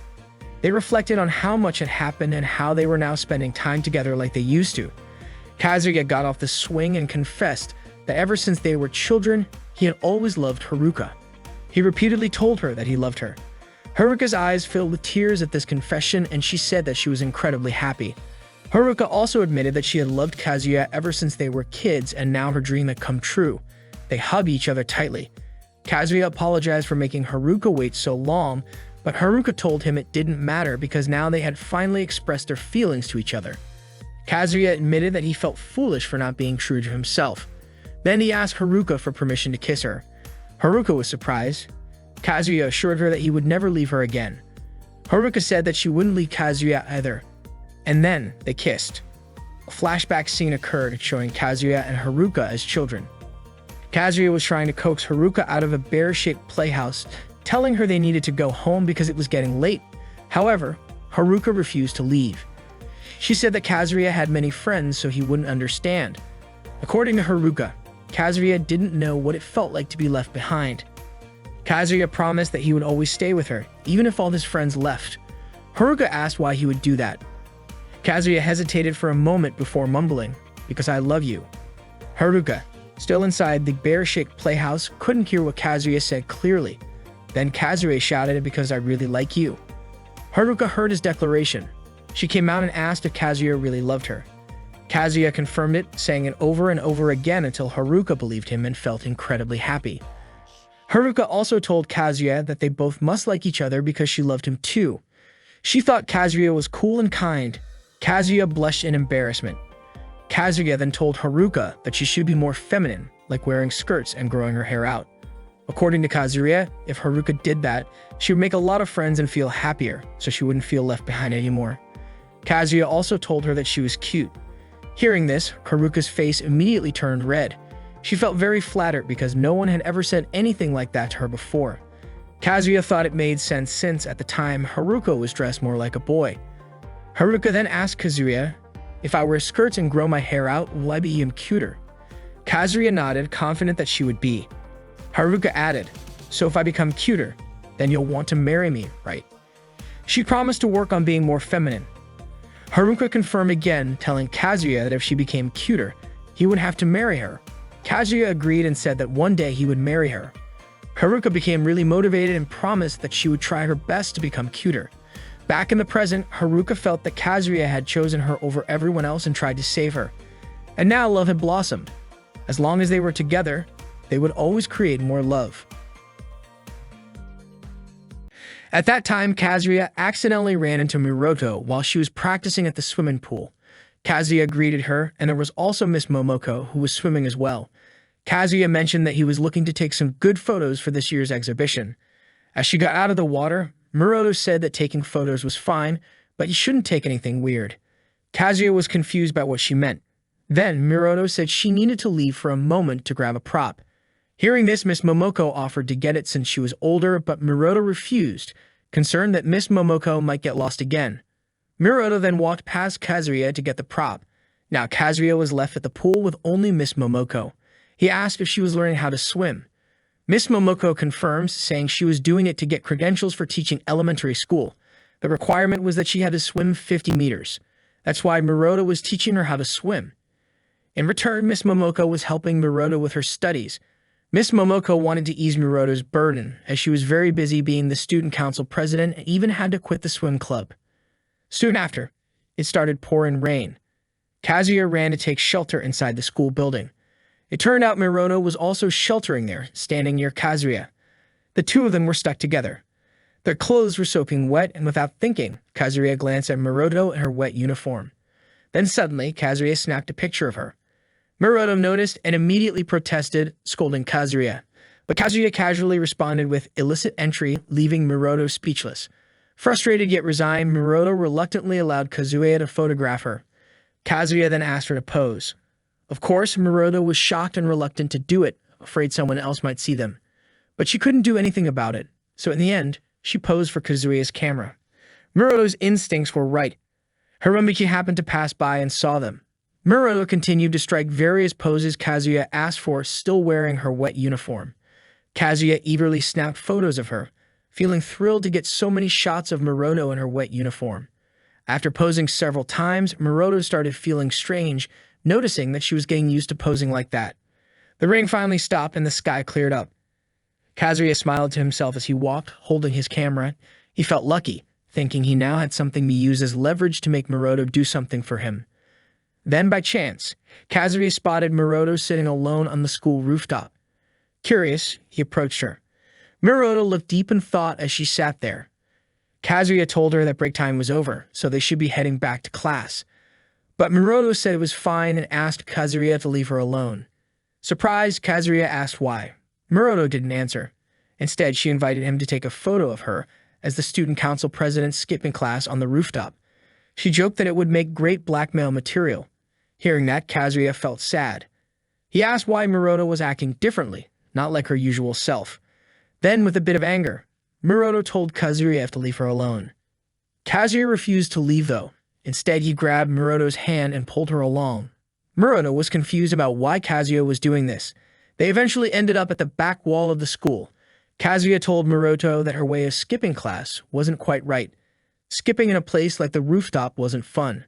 They reflected on how much had happened and how they were now spending time together like they used to. Kazuya got off the swing and confessed that ever since they were children, he had always loved Haruka. He repeatedly told her that he loved her. Haruka's eyes filled with tears at this confession, and she said that she was incredibly happy. Haruka also admitted that she had loved Kazuya ever since they were kids, and now her dream had come true. They hugged each other tightly. Kazuya apologized for making Haruka wait so long, but Haruka told him it didn't matter because now they had finally expressed their feelings to each other. Kazuya admitted that he felt foolish for not being true to himself. Then he asked Haruka for permission to kiss her. Haruka was surprised. Kazuya assured her that he would never leave her again. Haruka said that she wouldn't leave Kazuya either. And then they kissed. A flashback scene occurred showing Kazuya and Haruka as children. Kazuya was trying to coax Haruka out of a bear-shaped playhouse, telling her they needed to go home because it was getting late. However, Haruka refused to leave. She said that Kazuya had many friends, so he wouldn't understand. According to Haruka, Kazuya didn't know what it felt like to be left behind. Kazuya promised that he would always stay with her, even if all his friends left. Haruka asked why he would do that. Kazuya hesitated for a moment before mumbling, "Because I love you." Haruka, still inside the bear-shaped playhouse, couldn't hear what Kazuya said clearly. Then Kazuya shouted, "Because I really like you." Haruka heard his declaration. She came out and asked if Kazuya really loved her. Kazuya confirmed it, saying it over and over again until Haruka believed him and felt incredibly happy. Haruka also told Kazuya that they both must like each other because she loved him too. She thought Kazuya was cool and kind. Kazuya blushed in embarrassment. Kazuya then told Haruka that she should be more feminine, like wearing skirts and growing her hair out. According to Kazuya, if Haruka did that, she would make a lot of friends and feel happier, so she wouldn't feel left behind anymore. Kazuya also told her that she was cute. Hearing this, Haruka's face immediately turned red. She felt very flattered because no one had ever said anything like that to her before. Kazuya thought it made sense since, at the time, Haruka was dressed more like a boy. Haruka then asked Kazuya, "If I wear skirts and grow my hair out, will I be even cuter?" Kazuya nodded, confident that she would be. Haruka added, "So if I become cuter, then you'll want to marry me, right?" She promised to work on being more feminine. Haruka confirmed again, telling Kazuya that if she became cuter, he would have to marry her. Kazuya agreed and said that one day he would marry her. Haruka became really motivated and promised that she would try her best to become cuter. Back in the present, Haruka felt that Kazuya had chosen her over everyone else and tried to save her. And now love had blossomed. As long as they were together, they would always create more love. At that time, Kazuya accidentally ran into Miroto while she was practicing at the swimming pool. Kazuya greeted her, and there was also Miss Momoko, who was swimming as well. Kazuya mentioned that he was looking to take some good photos for this year's exhibition. As she got out of the water, Miroto said that taking photos was fine, but you shouldn't take anything weird. Kazuya was confused by what she meant. Then Miroto said she needed to leave for a moment to grab a prop. Hearing this, Miss Momoko offered to get it since she was older, but Miroto refused, concerned that Miss Momoko might get lost again. Miroto then walked past Kazuya to get the prop. Now Kazuya was left at the pool with only Miss Momoko. He asked if she was learning how to swim. Miss Momoko confirms, saying she was doing it to get credentials for teaching elementary school. The requirement was that she had to swim 50 meters. That's why Miroto was teaching her how to swim. In return, Miss Momoko was helping Miroto with her studies. Miss Momoko wanted to ease Miroto's burden, as she was very busy being the student council president and even had to quit the swim club. Soon after, it started pouring rain. Kazuya ran to take shelter inside the school building. It turned out Miroto was also sheltering there, standing near Kazuya. The two of them were stuck together. Their clothes were soaking wet, and without thinking, Kazuya glanced at Miroto in her wet uniform. Then suddenly, Kazuya snapped a picture of her. Miroto noticed and immediately protested, scolding Kazuya. But Kazuya casually responded with illicit entry, leaving Miroto speechless. Frustrated yet resigned, Miroto reluctantly allowed Kazuya to photograph her. Kazuya then asked her to pose. Of course, Miroto was shocked and reluctant to do it, afraid someone else might see them. But she couldn't do anything about it, so in the end, she posed for Kazuya's camera. Miroto's instincts were right. Hiramiki happened to pass by and saw them. Miroto continued to strike various poses Kazuya asked for, still wearing her wet uniform. Kazuya eagerly snapped photos of her, feeling thrilled to get so many shots of Miroto in her wet uniform. After posing several times, Miroto started feeling strange, noticing that she was getting used to posing like that. The rain finally stopped and the sky cleared up. Kazuya smiled to himself as he walked, holding his camera. He felt lucky, thinking he now had something to use as leverage to make Miroto do something for him. Then, by chance, Kazuya spotted Miroto sitting alone on the school rooftop. Curious, he approached her. Miroto looked deep in thought as she sat there. Kazuya told her that break time was over, so they should be heading back to class. But Miroto said it was fine and asked Kazuya to leave her alone. Surprised, Kazuya asked why. Miroto didn't answer. Instead, she invited him to take a photo of her as the student council president skipping class on the rooftop. She joked that it would make great blackmail material. Hearing that, Kazuya felt sad. He asked why Miroto was acting differently, not like her usual self. Then, with a bit of anger, Miroto told Kazuya to leave her alone. Kazuya refused to leave, though. Instead, he grabbed Muroto's hand and pulled her along. Muroto was confused about why Kazuya was doing this. They eventually ended up at the back wall of the school. Kazuya told Muroto that her way of skipping class wasn't quite right. Skipping in a place like the rooftop wasn't fun.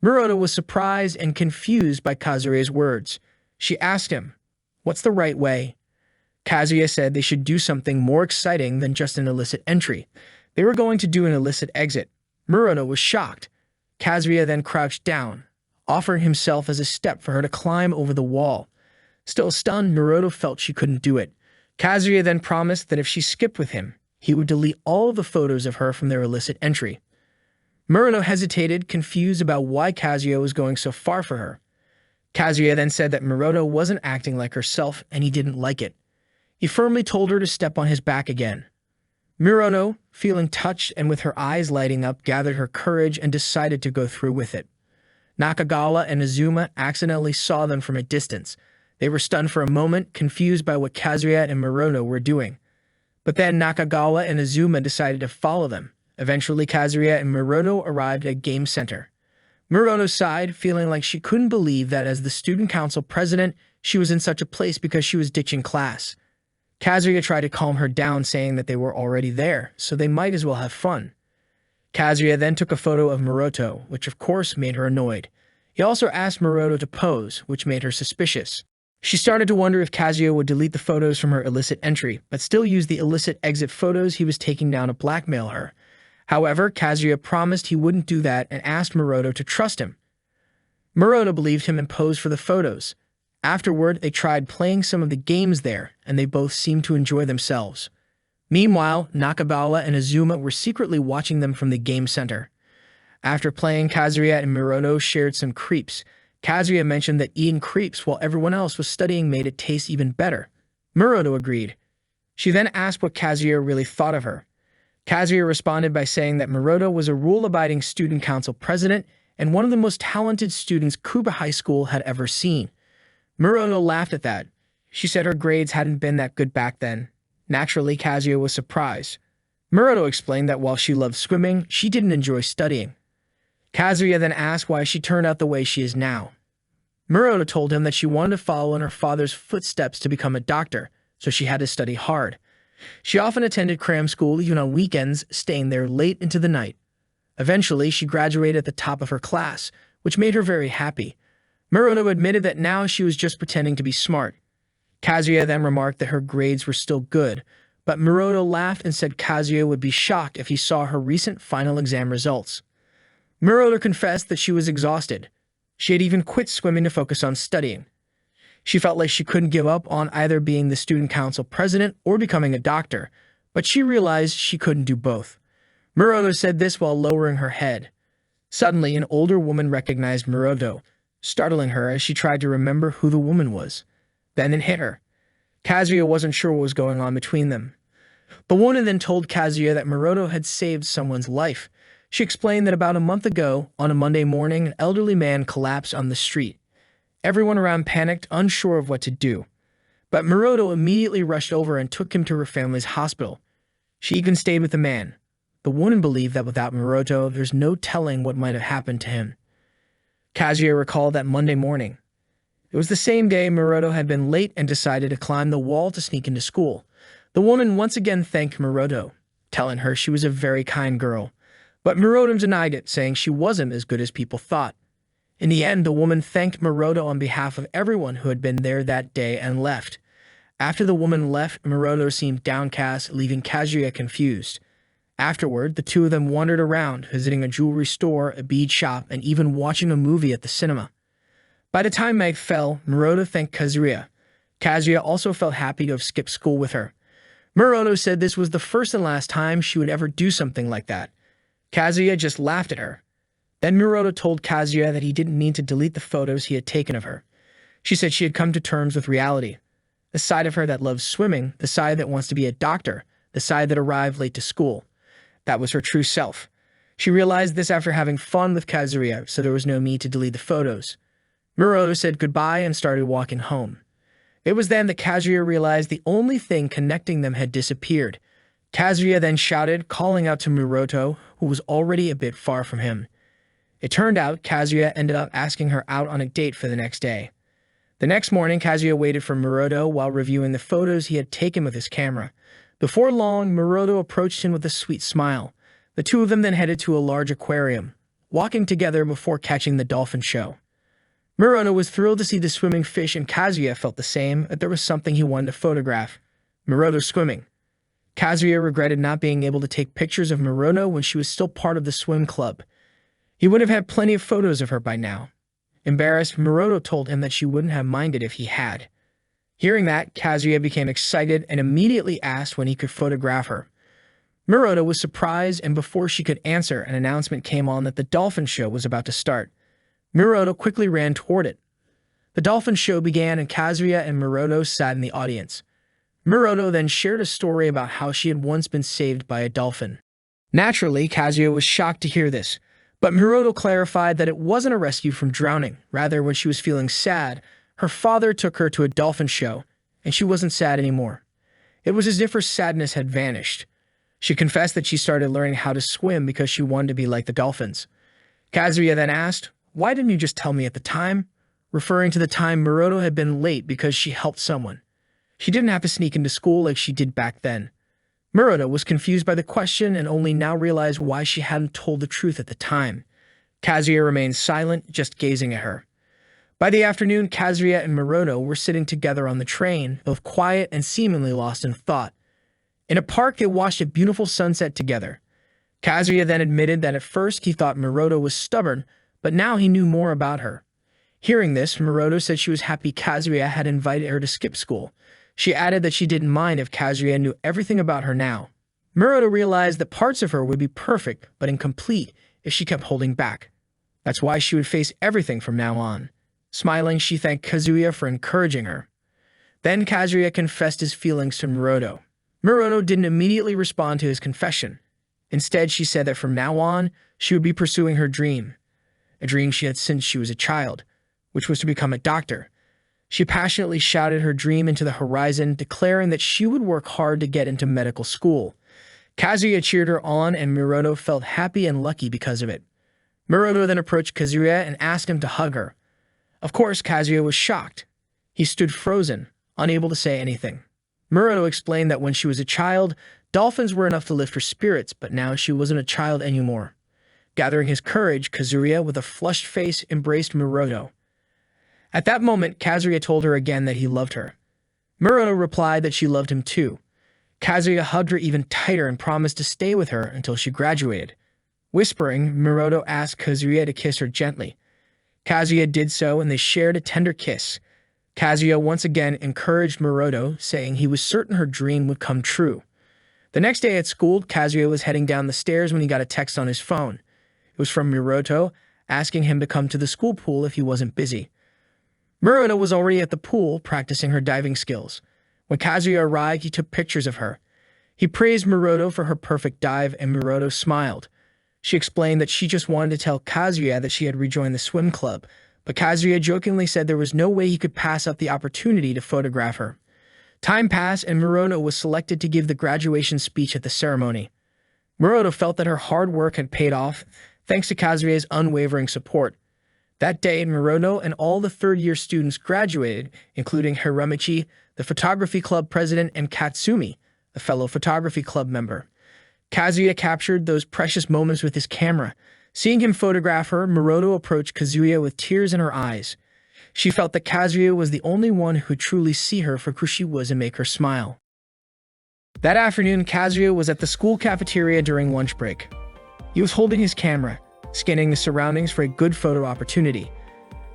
Muroto was surprised and confused by Kazuya's words. She asked him, "What's the right way?" Kazuya said they should do something more exciting than just an illicit entry. They were going to do an illicit exit. Muroto was shocked. Kazuya then crouched down, offering himself as a step for her to climb over the wall. Still stunned, Muroto felt she couldn't do it. Kazuya then promised that if she skipped with him, he would delete all of the photos of her from their illicit entry. Muroto hesitated, confused about why Kazuya was going so far for her. Kazuya then said that Muroto wasn't acting like herself and he didn't like it. He firmly told her to step on his back again. Muroto, feeling touched and with her eyes lighting up, gathered her courage and decided to go through with it. Nakagawa and Azuma accidentally saw them from a distance. They were stunned for a moment, confused by what Kazuya and Muroto were doing. But then Nakagawa and Azuma decided to follow them. Eventually, Kazuya and Muroto arrived at Game Center. Muroto sighed, feeling like she couldn't believe that as the student council president, she was in such a place because she was ditching class. Kazuya tried to calm her down, saying that they were already there, so they might as well have fun. Kazuya then took a photo of Muroto, which of course made her annoyed. He also asked Muroto to pose, which made her suspicious. She started to wonder if Kazuya would delete the photos from her illicit entry, but still use the illicit exit photos he was taking down to blackmail her. However, Kazuya promised he wouldn't do that and asked Muroto to trust him. Muroto believed him and posed for the photos. Afterward, they tried playing some of the games there, and they both seemed to enjoy themselves. Meanwhile, Nakagawa and Azuma were secretly watching them from the game center. After playing, Kazuya and Muroto shared some crepes. Kazuya mentioned that eating crepes while everyone else was studying made it taste even better. Muroto agreed. She then asked what Kazuya really thought of her. Kazuya responded by saying that Muroto was a rule-abiding student council president and one of the most talented students Kuba High School had ever seen. Muroto laughed at that. She said her grades hadn't been that good back then. Naturally, Kazuya was surprised. Muroto explained that while she loved swimming, she didn't enjoy studying. Kazuya then asked why she turned out the way she is now. Muroto told him that she wanted to follow in her father's footsteps to become a doctor, so she had to study hard. She often attended cram school even on weekends, staying there late into the night. Eventually, she graduated at the top of her class, which made her very happy. Muroto admitted that now she was just pretending to be smart. Kazuya then remarked that her grades were still good, but Muroto laughed and said Kazuya would be shocked if he saw her recent final exam results. Muroto confessed that she was exhausted. She had even quit swimming to focus on studying. She felt like she couldn't give up on either being the student council president or becoming a doctor, but she realized she couldn't do both. Muroto said this while lowering her head. Suddenly, an older woman recognized Muroto, startling her as she tried to remember who the woman was. Then it hit her. Kazuya wasn't sure what was going on between them. The woman then told Kazuya that Muroto had saved someone's life. She explained that about a month ago, on a Monday morning, an elderly man collapsed on the street. Everyone around panicked, unsure of what to do. But Muroto immediately rushed over and took him to her family's hospital. She even stayed with the man. The woman believed that without Muroto, there's no telling what might have happened to him. Kazuya recalled that Monday morning. It was the same day Muroto had been late and decided to climb the wall to sneak into school. The woman once again thanked Muroto, telling her she was a very kind girl. But Muroto denied it, saying she wasn't as good as people thought. In the end, the woman thanked Muroto on behalf of everyone who had been there that day and left. After the woman left, Muroto seemed downcast, leaving Kazuya confused. Afterward, the two of them wandered around, visiting a jewelry store, a bead shop, and even watching a movie at the cinema. By the time night fell, Muroto thanked Kazuya. Kazuya also felt happy to have skipped school with her. Muroto said this was the first and last time she would ever do something like that. Kazuya just laughed at her. Then Muroto told Kazuya that he didn't need to delete the photos he had taken of her. She said she had come to terms with reality. The side of her that loves swimming, the side that wants to be a doctor, the side that arrived late to school. That was her true self. She realized this after having fun with Kazuya, so there was no need to delete the photos. Muroto said goodbye and started walking home. It was then that Kazuya realized the only thing connecting them had disappeared. Kazuya then shouted, calling out to Muroto, who was already a bit far from him. It turned out Kazuya ended up asking her out on a date for the next day. The next morning, Kazuya waited for Muroto while reviewing the photos he had taken with his camera. Before long, Muroto approached him with a sweet smile. The two of them then headed to a large aquarium, walking together before catching the dolphin show. Muroto was thrilled to see the swimming fish, and Kazuya felt the same, that there was something he wanted to photograph. Muroto swimming. Kazuya regretted not being able to take pictures of Muroto when she was still part of the swim club. He would have had plenty of photos of her by now. Embarrassed, Muroto told him that she wouldn't have minded if he had. Hearing that, Kazuya became excited and immediately asked when he could photograph her. Muroto was surprised, and before she could answer, an announcement came on that the dolphin show was about to start. Muroto quickly ran toward it. The dolphin show began, and Kazuya and Muroto sat in the audience. Muroto then shared a story about how she had once been saved by a dolphin. Naturally, Kazuya was shocked to hear this, but Muroto clarified that it wasn't a rescue from drowning. Rather, when she was feeling sad, her father took her to a dolphin show, and she wasn't sad anymore. It was as if her sadness had vanished. She confessed that she started learning how to swim because she wanted to be like the dolphins. Kazuya then asked, "Why didn't you just tell me at the time?" referring to the time Muroto had been late because she helped someone. She didn't have to sneak into school like she did back then. Muroto was confused by the question and only now realized why she hadn't told the truth at the time. Kazuya remained silent, just gazing at her. By the afternoon, Kazuya and Muroto were sitting together on the train, both quiet and seemingly lost in thought. In a park, they watched a beautiful sunset together. Kazuya then admitted that at first he thought Muroto was stubborn, but now he knew more about her. Hearing this, Muroto said she was happy Kazuya had invited her to skip school. She added that she didn't mind if Kazuya knew everything about her now. Muroto realized that parts of her would be perfect but incomplete if she kept holding back. That's why she would face everything from now on. Smiling, she thanked Kazuya for encouraging her. Then Kazuya confessed his feelings to Muroto. Muroto didn't immediately respond to his confession. Instead, she said that from now on, she would be pursuing her dream, a dream she had since she was a child, which was to become a doctor. She passionately shouted her dream into the horizon, declaring that she would work hard to get into medical school. Kazuya cheered her on, and Muroto felt happy and lucky because of it. Muroto then approached Kazuya and asked him to hug her. Of course, Kazuya was shocked. He stood frozen, unable to say anything. Muroto explained that when she was a child, dolphins were enough to lift her spirits, but now she wasn't a child anymore. Gathering his courage, Kazuya, with a flushed face, embraced Muroto. At that moment, Kazuya told her again that he loved her. Muroto replied that she loved him too. Kazuya hugged her even tighter and promised to stay with her until she graduated. Whispering, Muroto asked Kazuya to kiss her gently. Kazuya did so, and they shared a tender kiss. Kazuya once again encouraged Muroto, saying he was certain her dream would come true. The next day at school, Kazuya was heading down the stairs when he got a text on his phone. It was from Muroto, asking him to come to the school pool if he wasn't busy. Muroto was already at the pool, practicing her diving skills. When Kazuya arrived, he took pictures of her. He praised Muroto for her perfect dive, and Muroto smiled. She explained that she just wanted to tell Kazuya that she had rejoined the swim club, but Kazuya jokingly said there was no way he could pass up the opportunity to photograph her. Time passed, and Muroto was selected to give the graduation speech at the ceremony. Muroto felt that her hard work had paid off, thanks to Kazuya's unwavering support. That day, Muroto and all the third-year students graduated, including Hiramichi, the photography club president, and Katsumi, a fellow photography club member. Kazuya captured those precious moments with his camera. Seeing him photograph her, Muroto approached Kazuya with tears in her eyes. She felt that Kazuya was the only one who could truly see her for who she was and make her smile. That afternoon, Kazuya was at the school cafeteria during lunch break. He was holding his camera, scanning the surroundings for a good photo opportunity.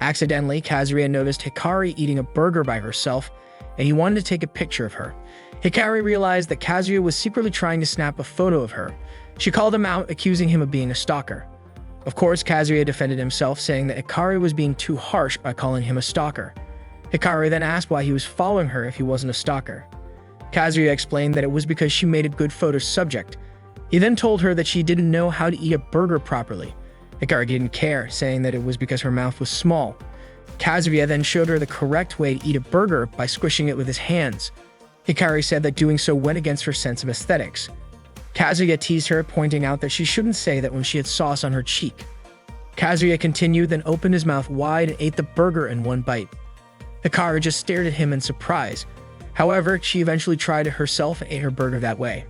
Accidentally, Kazuya noticed Hikari eating a burger by herself, and he wanted to take a picture of her. Hikari realized that Kazuya was secretly trying to snap a photo of her. She called him out, accusing him of being a stalker. Of course, Kazuya defended himself, saying that Hikari was being too harsh by calling him a stalker. Hikari then asked why he was following her if he wasn't a stalker. Kazuya explained that it was because she made a good photo subject. He then told her that she didn't know how to eat a burger properly. Hikari didn't care, saying that it was because her mouth was small. Kazuya then showed her the correct way to eat a burger by squishing it with his hands. Hikari said that doing so went against her sense of aesthetics. Kazuya teased her, pointing out that she shouldn't say that when she had sauce on her cheek. Kazuya continued, then opened his mouth wide and ate the burger in one bite. Hikari just stared at him in surprise. However, she eventually tried it herself and ate her burger that way.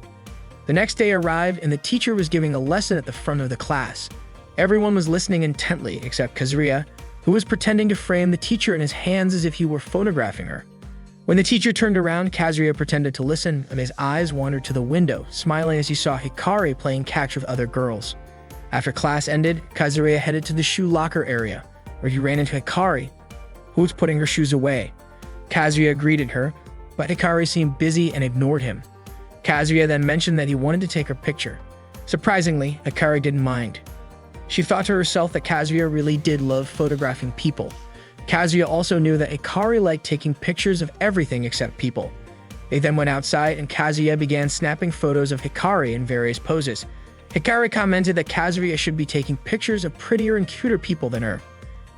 The next day arrived, and the teacher was giving a lesson at the front of the class. Everyone was listening intently except Kazuya, who was pretending to frame the teacher in his hands as if he were photographing her. When the teacher turned around, Kazuya pretended to listen, and his eyes wandered to the window, smiling as he saw Hikari playing catch with other girls. After class ended, Kazuya headed to the shoe locker area, where he ran into Hikari, who was putting her shoes away. Kazuya greeted her, but Hikari seemed busy and ignored him. Kazuya then mentioned that he wanted to take her picture. Surprisingly, Hikari didn't mind. She thought to herself that Kazuya really did love photographing people. Kazuya also knew that Hikari liked taking pictures of everything except people. They then went outside, and Kazuya began snapping photos of Hikari in various poses. Hikari commented that Kazuya should be taking pictures of prettier and cuter people than her.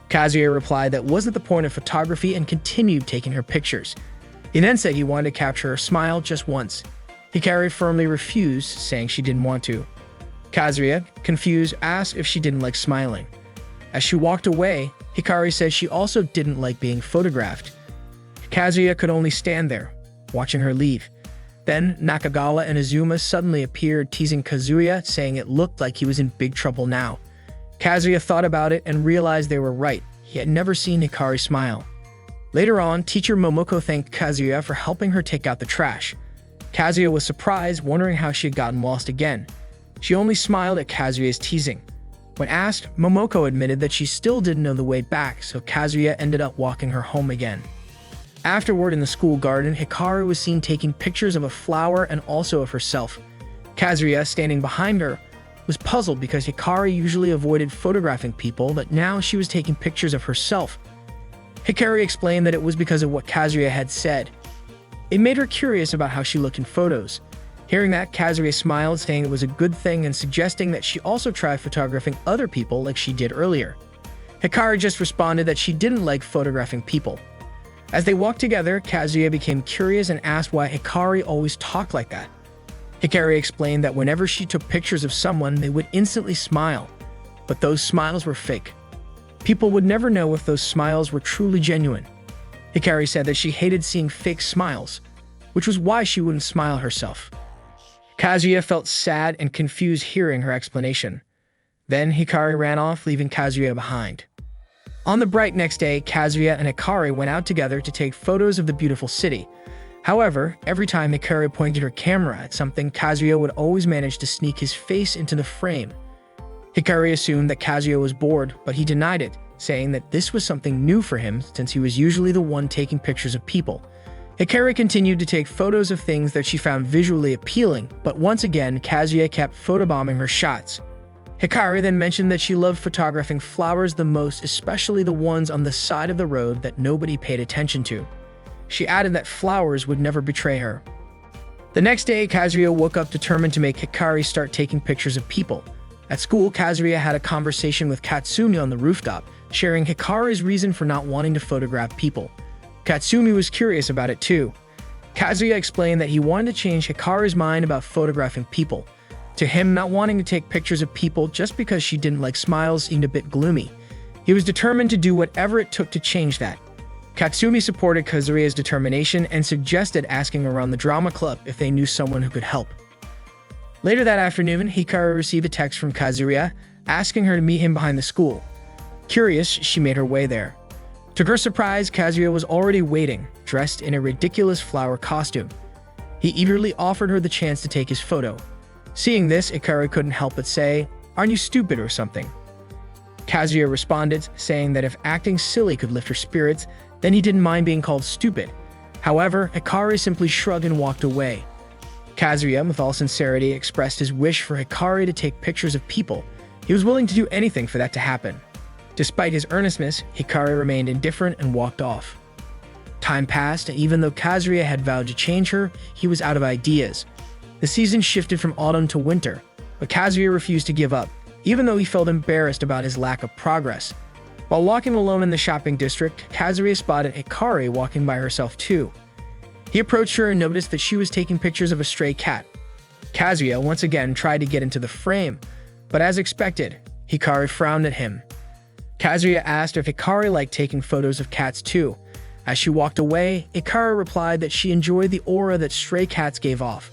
Kazuya replied that wasn't the point of photography and continued taking her pictures. He then said he wanted to capture her smile just once. Hikari firmly refused, saying she didn't want to. Kazuya, confused, asked if she didn't like smiling. As she walked away, Hikari said she also didn't like being photographed. Kazuya could only stand there, watching her leave. Then Nakagawa and Azuma suddenly appeared, teasing Kazuya, saying it looked like he was in big trouble now. Kazuya thought about it and realized they were right. He had never seen Hikari smile. Later on, teacher Momoko thanked Kazuya for helping her take out the trash. Kazuya was surprised, wondering how she had gotten lost again. She only smiled at Kazuya's teasing. When asked, Momoko admitted that she still didn't know the way back, so Kazuya ended up walking her home again. Afterward, in the school garden, Hikari was seen taking pictures of a flower and also of herself. Kazuya, standing behind her, was puzzled because Hikari usually avoided photographing people, but now she was taking pictures of herself. Hikari explained that it was because of what Kazuya had said. It made her curious about how she looked in photos. Hearing that, Kazuya smiled, saying it was a good thing and suggesting that she also try photographing other people like she did earlier. Hikari just responded that she didn't like photographing people. As they walked together, Kazuya became curious and asked why Hikari always talked like that. Hikari explained that whenever she took pictures of someone, they would instantly smile, but those smiles were fake. People would never know if those smiles were truly genuine. Hikari said that she hated seeing fake smiles, which was why she wouldn't smile herself. Kazuya felt sad and confused hearing her explanation. Then Hikari ran off, leaving Kazuya behind. On the bright next day, Kazuya and Hikari went out together to take photos of the beautiful city. However, every time Hikari pointed her camera at something, Kazuya would always manage to sneak his face into the frame. Hikari assumed that Kazuya was bored, but he denied it, saying that this was something new for him since he was usually the one taking pictures of people. Hikari continued to take photos of things that she found visually appealing, but once again, Kazuya kept photobombing her shots. Hikari then mentioned that she loved photographing flowers the most, especially the ones on the side of the road that nobody paid attention to. She added that flowers would never betray her. The next day, Kazuya woke up determined to make Hikari start taking pictures of people. At school, Kazuya had a conversation with Katsumi on the rooftop, sharing Hikari's reason for not wanting to photograph people. Katsumi was curious about it too. Kazuya explained that he wanted to change Hikari's mind about photographing people. To him, not wanting to take pictures of people just because she didn't like smiles seemed a bit gloomy. He was determined to do whatever it took to change that. Katsumi supported Kazuya's determination and suggested asking around the drama club if they knew someone who could help. Later that afternoon, Hikari received a text from Kazuya asking her to meet him behind the school. Curious, she made her way there. To her surprise, Kazuya was already waiting, dressed in a ridiculous flower costume. He eagerly offered her the chance to take his photo. Seeing this, Hikari couldn't help but say, "Aren't you stupid or something?" Kazuya responded, saying that if acting silly could lift her spirits, then he didn't mind being called stupid. However, Hikari simply shrugged and walked away. Kazuya, with all sincerity, expressed his wish for Hikari to take pictures of people. He was willing to do anything for that to happen. Despite his earnestness, Hikari remained indifferent and walked off. Time passed, and even though Kazuya had vowed to change her, he was out of ideas. The season shifted from autumn to winter, but Kazuya refused to give up, even though he felt embarrassed about his lack of progress. While walking alone in the shopping district, Kazuya spotted Hikari walking by herself too. He approached her and noticed that she was taking pictures of a stray cat. Kazuya once again tried to get into the frame, but as expected, Hikari frowned at him. Kazuya asked if Hikari liked taking photos of cats too. As she walked away, Hikari replied that she enjoyed the aura that stray cats gave off.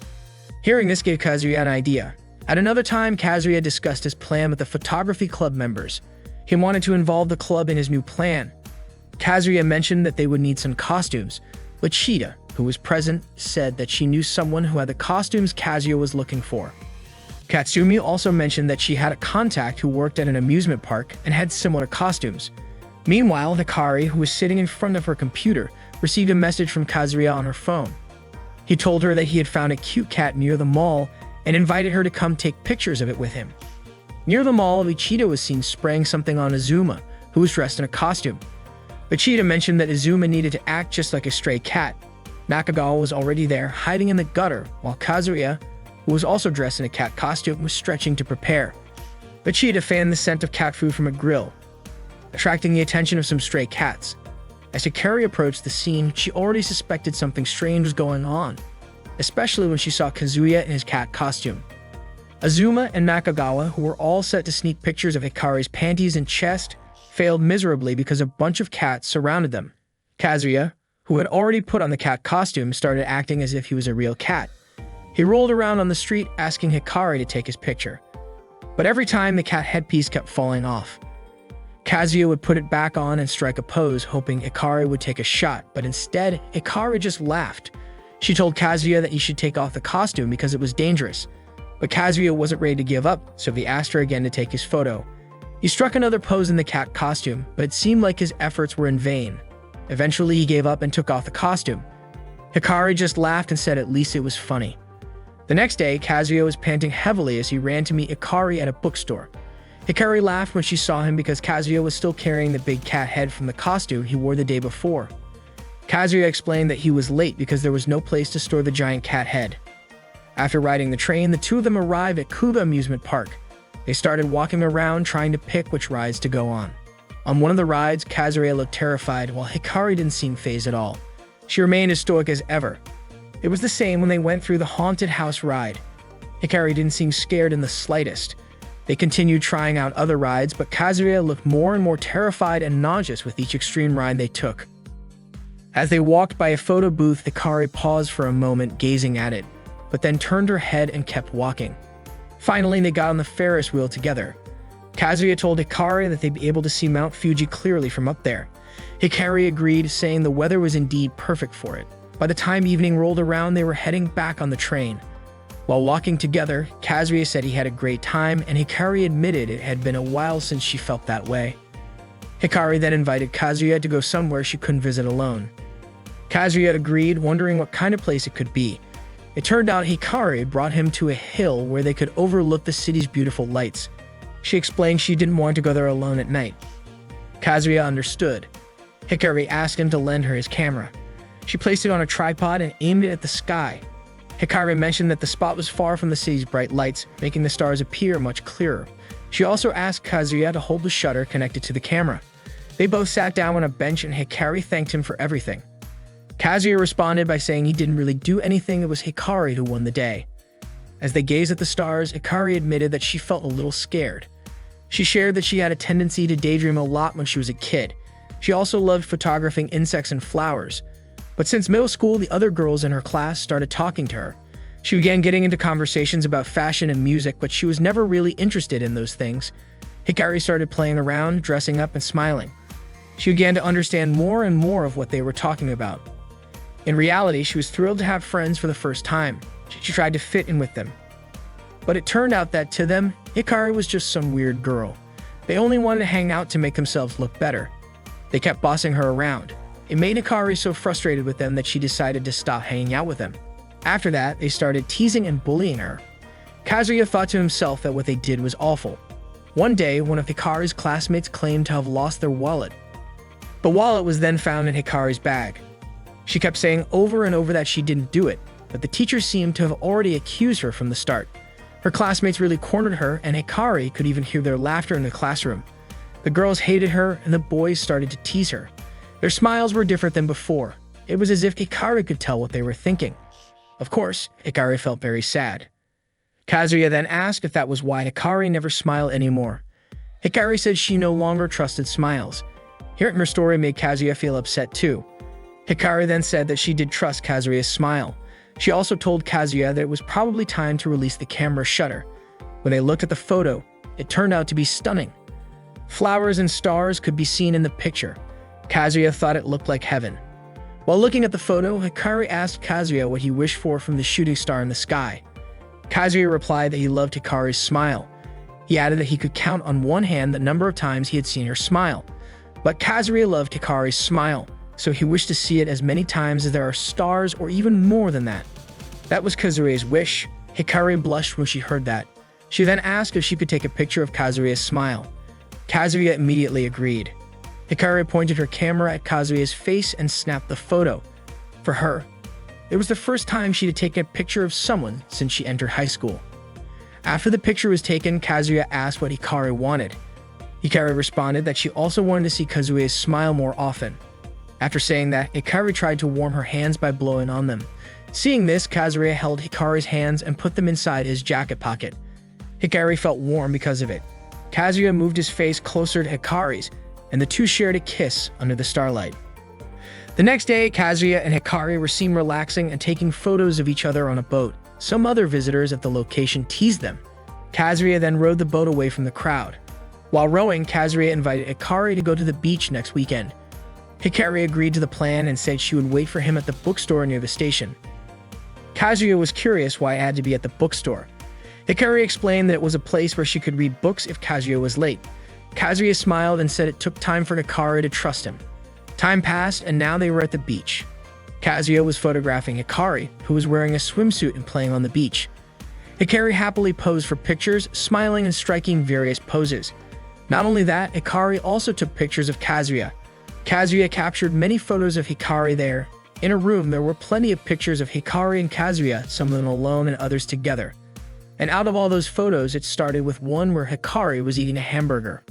Hearing this gave Kazuya an idea. At another time, Kazuya discussed his plan with the photography club members. He wanted to involve the club in his new plan. Kazuya mentioned that they would need some costumes, but Shida, who was present, said that she knew someone who had the costumes Kazuya was looking for. Katsumi also mentioned that she had a contact who worked at an amusement park and had similar costumes. Meanwhile, Hikari, who was sitting in front of her computer, received a message from Kazuya on her phone. He told her that he had found a cute cat near the mall and invited her to come take pictures of it with him. Near the mall, Ichida was seen spraying something on Azuma, who was dressed in a costume. Ichida mentioned that Azuma needed to act just like a stray cat. Nakagawa was already there, hiding in the gutter, while Kazuya, who was also dressed in a cat costume, was stretching to prepare. Ichida fanned the scent of cat food from a grill, attracting the attention of some stray cats. As Hikari approached the scene, she already suspected something strange was going on, especially when she saw Kazuya in his cat costume. Azuma and Nakagawa, who were all set to sneak pictures of Hikari's panties and chest, failed miserably because a bunch of cats surrounded them. Kazuya, who had already put on the cat costume, started acting as if he was a real cat. He rolled around on the street asking Hikari to take his picture, but every time the cat headpiece kept falling off. Kazuya would put it back on and strike a pose, hoping Hikari would take a shot, but instead, Hikari just laughed. She told Kazuya that he should take off the costume because it was dangerous, but Kazuya wasn't ready to give up, so he asked her again to take his photo. He struck another pose in the cat costume, but it seemed like his efforts were in vain. Eventually, he gave up and took off the costume. Hikari just laughed and said at least it was funny. The next day, Kazuya was panting heavily as he ran to meet Hikari at a bookstore. Hikari laughed when she saw him because Kazuya was still carrying the big cat head from the costume he wore the day before. Kazuya explained that he was late because there was no place to store the giant cat head. After riding the train, the two of them arrived at Kuba Amusement Park. They started walking around trying to pick which rides to go on. On one of the rides, Kazuya looked terrified while Hikari didn't seem fazed at all. She remained as stoic as ever. It was the same when they went through the haunted house ride. Hikari didn't seem scared in the slightest. They continued trying out other rides, but Kazuya looked more and more terrified and nauseous with each extreme ride they took. As they walked by a photo booth, Hikari paused for a moment gazing at it, but then turned her head and kept walking. Finally, they got on the Ferris wheel together. Kazuya told Hikari that they'd be able to see Mount Fuji clearly from up there. Hikari agreed, saying the weather was indeed perfect for it. By the time evening rolled around, they were heading back on the train. While walking together, Kazuya said he had a great time, and Hikari admitted it had been a while since she felt that way. Hikari then invited Kazuya to go somewhere she couldn't visit alone. Kazuya agreed, wondering what kind of place it could be. It turned out Hikari brought him to a hill where they could overlook the city's beautiful lights. She explained she didn't want to go there alone at night. Kazuya understood. Hikari asked him to lend her his camera. She placed it on a tripod and aimed it at the sky. Hikari mentioned that the spot was far from the city's bright lights, making the stars appear much clearer. She also asked Kazuya to hold the shutter connected to the camera. They both sat down on a bench and Hikari thanked him for everything. Kazuya responded by saying he didn't really do anything, it was Hikari who won the day. As they gazed at the stars, Hikari admitted that she felt a little scared. She shared that she had a tendency to daydream a lot when she was a kid. She also loved photographing insects and flowers. But since middle school, the other girls in her class started talking to her. She began getting into conversations about fashion and music, but she was never really interested in those things. Hikari started playing around, dressing up, and smiling. She began to understand more and more of what they were talking about. In reality, she was thrilled to have friends for the first time. She tried to fit in with them. But it turned out that to them, Hikari was just some weird girl. They only wanted to hang out to make themselves look better. They kept bossing her around. It made Hikari so frustrated with them that she decided to stop hanging out with them. After that, they started teasing and bullying her. Kazuya thought to himself that what they did was awful. One day, one of Hikari's classmates claimed to have lost their wallet. The wallet was then found in Hikari's bag. She kept saying over and over that she didn't do it, but the teacher seemed to have already accused her from the start. Her classmates really cornered her, and Hikari could even hear their laughter in the classroom. The girls hated her, and the boys started to tease her. Their smiles were different than before. It was as if Hikari could tell what they were thinking. Of course, Hikari felt very sad. Kazuya then asked if that was why Hikari never smiled anymore. Hikari said she no longer trusted smiles. Hearing her story made Kazuya feel upset too. Hikari then said that she did trust Kazuya's smile. She also told Kazuya that it was probably time to release the camera shutter. When they looked at the photo, it turned out to be stunning. Flowers and stars could be seen in the picture. Kazuya thought it looked like heaven. While looking at the photo, Hikari asked Kazuya what he wished for from the shooting star in the sky. Kazuya replied that he loved Hikari's smile. He added that he could count on one hand the number of times he had seen her smile. But Kazuya loved Hikari's smile, so he wished to see it as many times as there are stars or even more than that. That was Kazuya's wish. Hikari blushed when she heard that. She then asked if she could take a picture of Kazuya's smile. Kazuya immediately agreed. Hikari pointed her camera at Kazuya's face and snapped the photo. For her, it was the first time she had taken a picture of someone since she entered high school. After the picture was taken, Kazuya asked what Hikari wanted. Hikari responded that she also wanted to see Kazuya's smile more often. After saying that, Hikari tried to warm her hands by blowing on them. Seeing this, Kazuya held Hikari's hands and put them inside his jacket pocket. Hikari felt warm because of it. Kazuya moved his face closer to Hikari's, and the two shared a kiss under the starlight. The next day, Kazuya and Hikari were seen relaxing and taking photos of each other on a boat. Some other visitors at the location teased them. Kazuya then rowed the boat away from the crowd. While rowing, Kazuya invited Hikari to go to the beach next weekend. Hikari agreed to the plan and said she would wait for him at the bookstore near the station. Kazuya was curious why it had to be at the bookstore. Hikari explained that it was a place where she could read books if Kazuya was late. Kazuya smiled and said it took time for Hikari to trust him. Time passed, and now they were at the beach. Kazuya was photographing Hikari, who was wearing a swimsuit and playing on the beach. Hikari happily posed for pictures, smiling and striking various poses. Not only that, Hikari also took pictures of Kazuya. Kazuya captured many photos of Hikari there. In a room, there were plenty of pictures of Hikari and Kazuya, some of them alone and others together. And out of all those photos, it started with one where Hikari was eating a hamburger.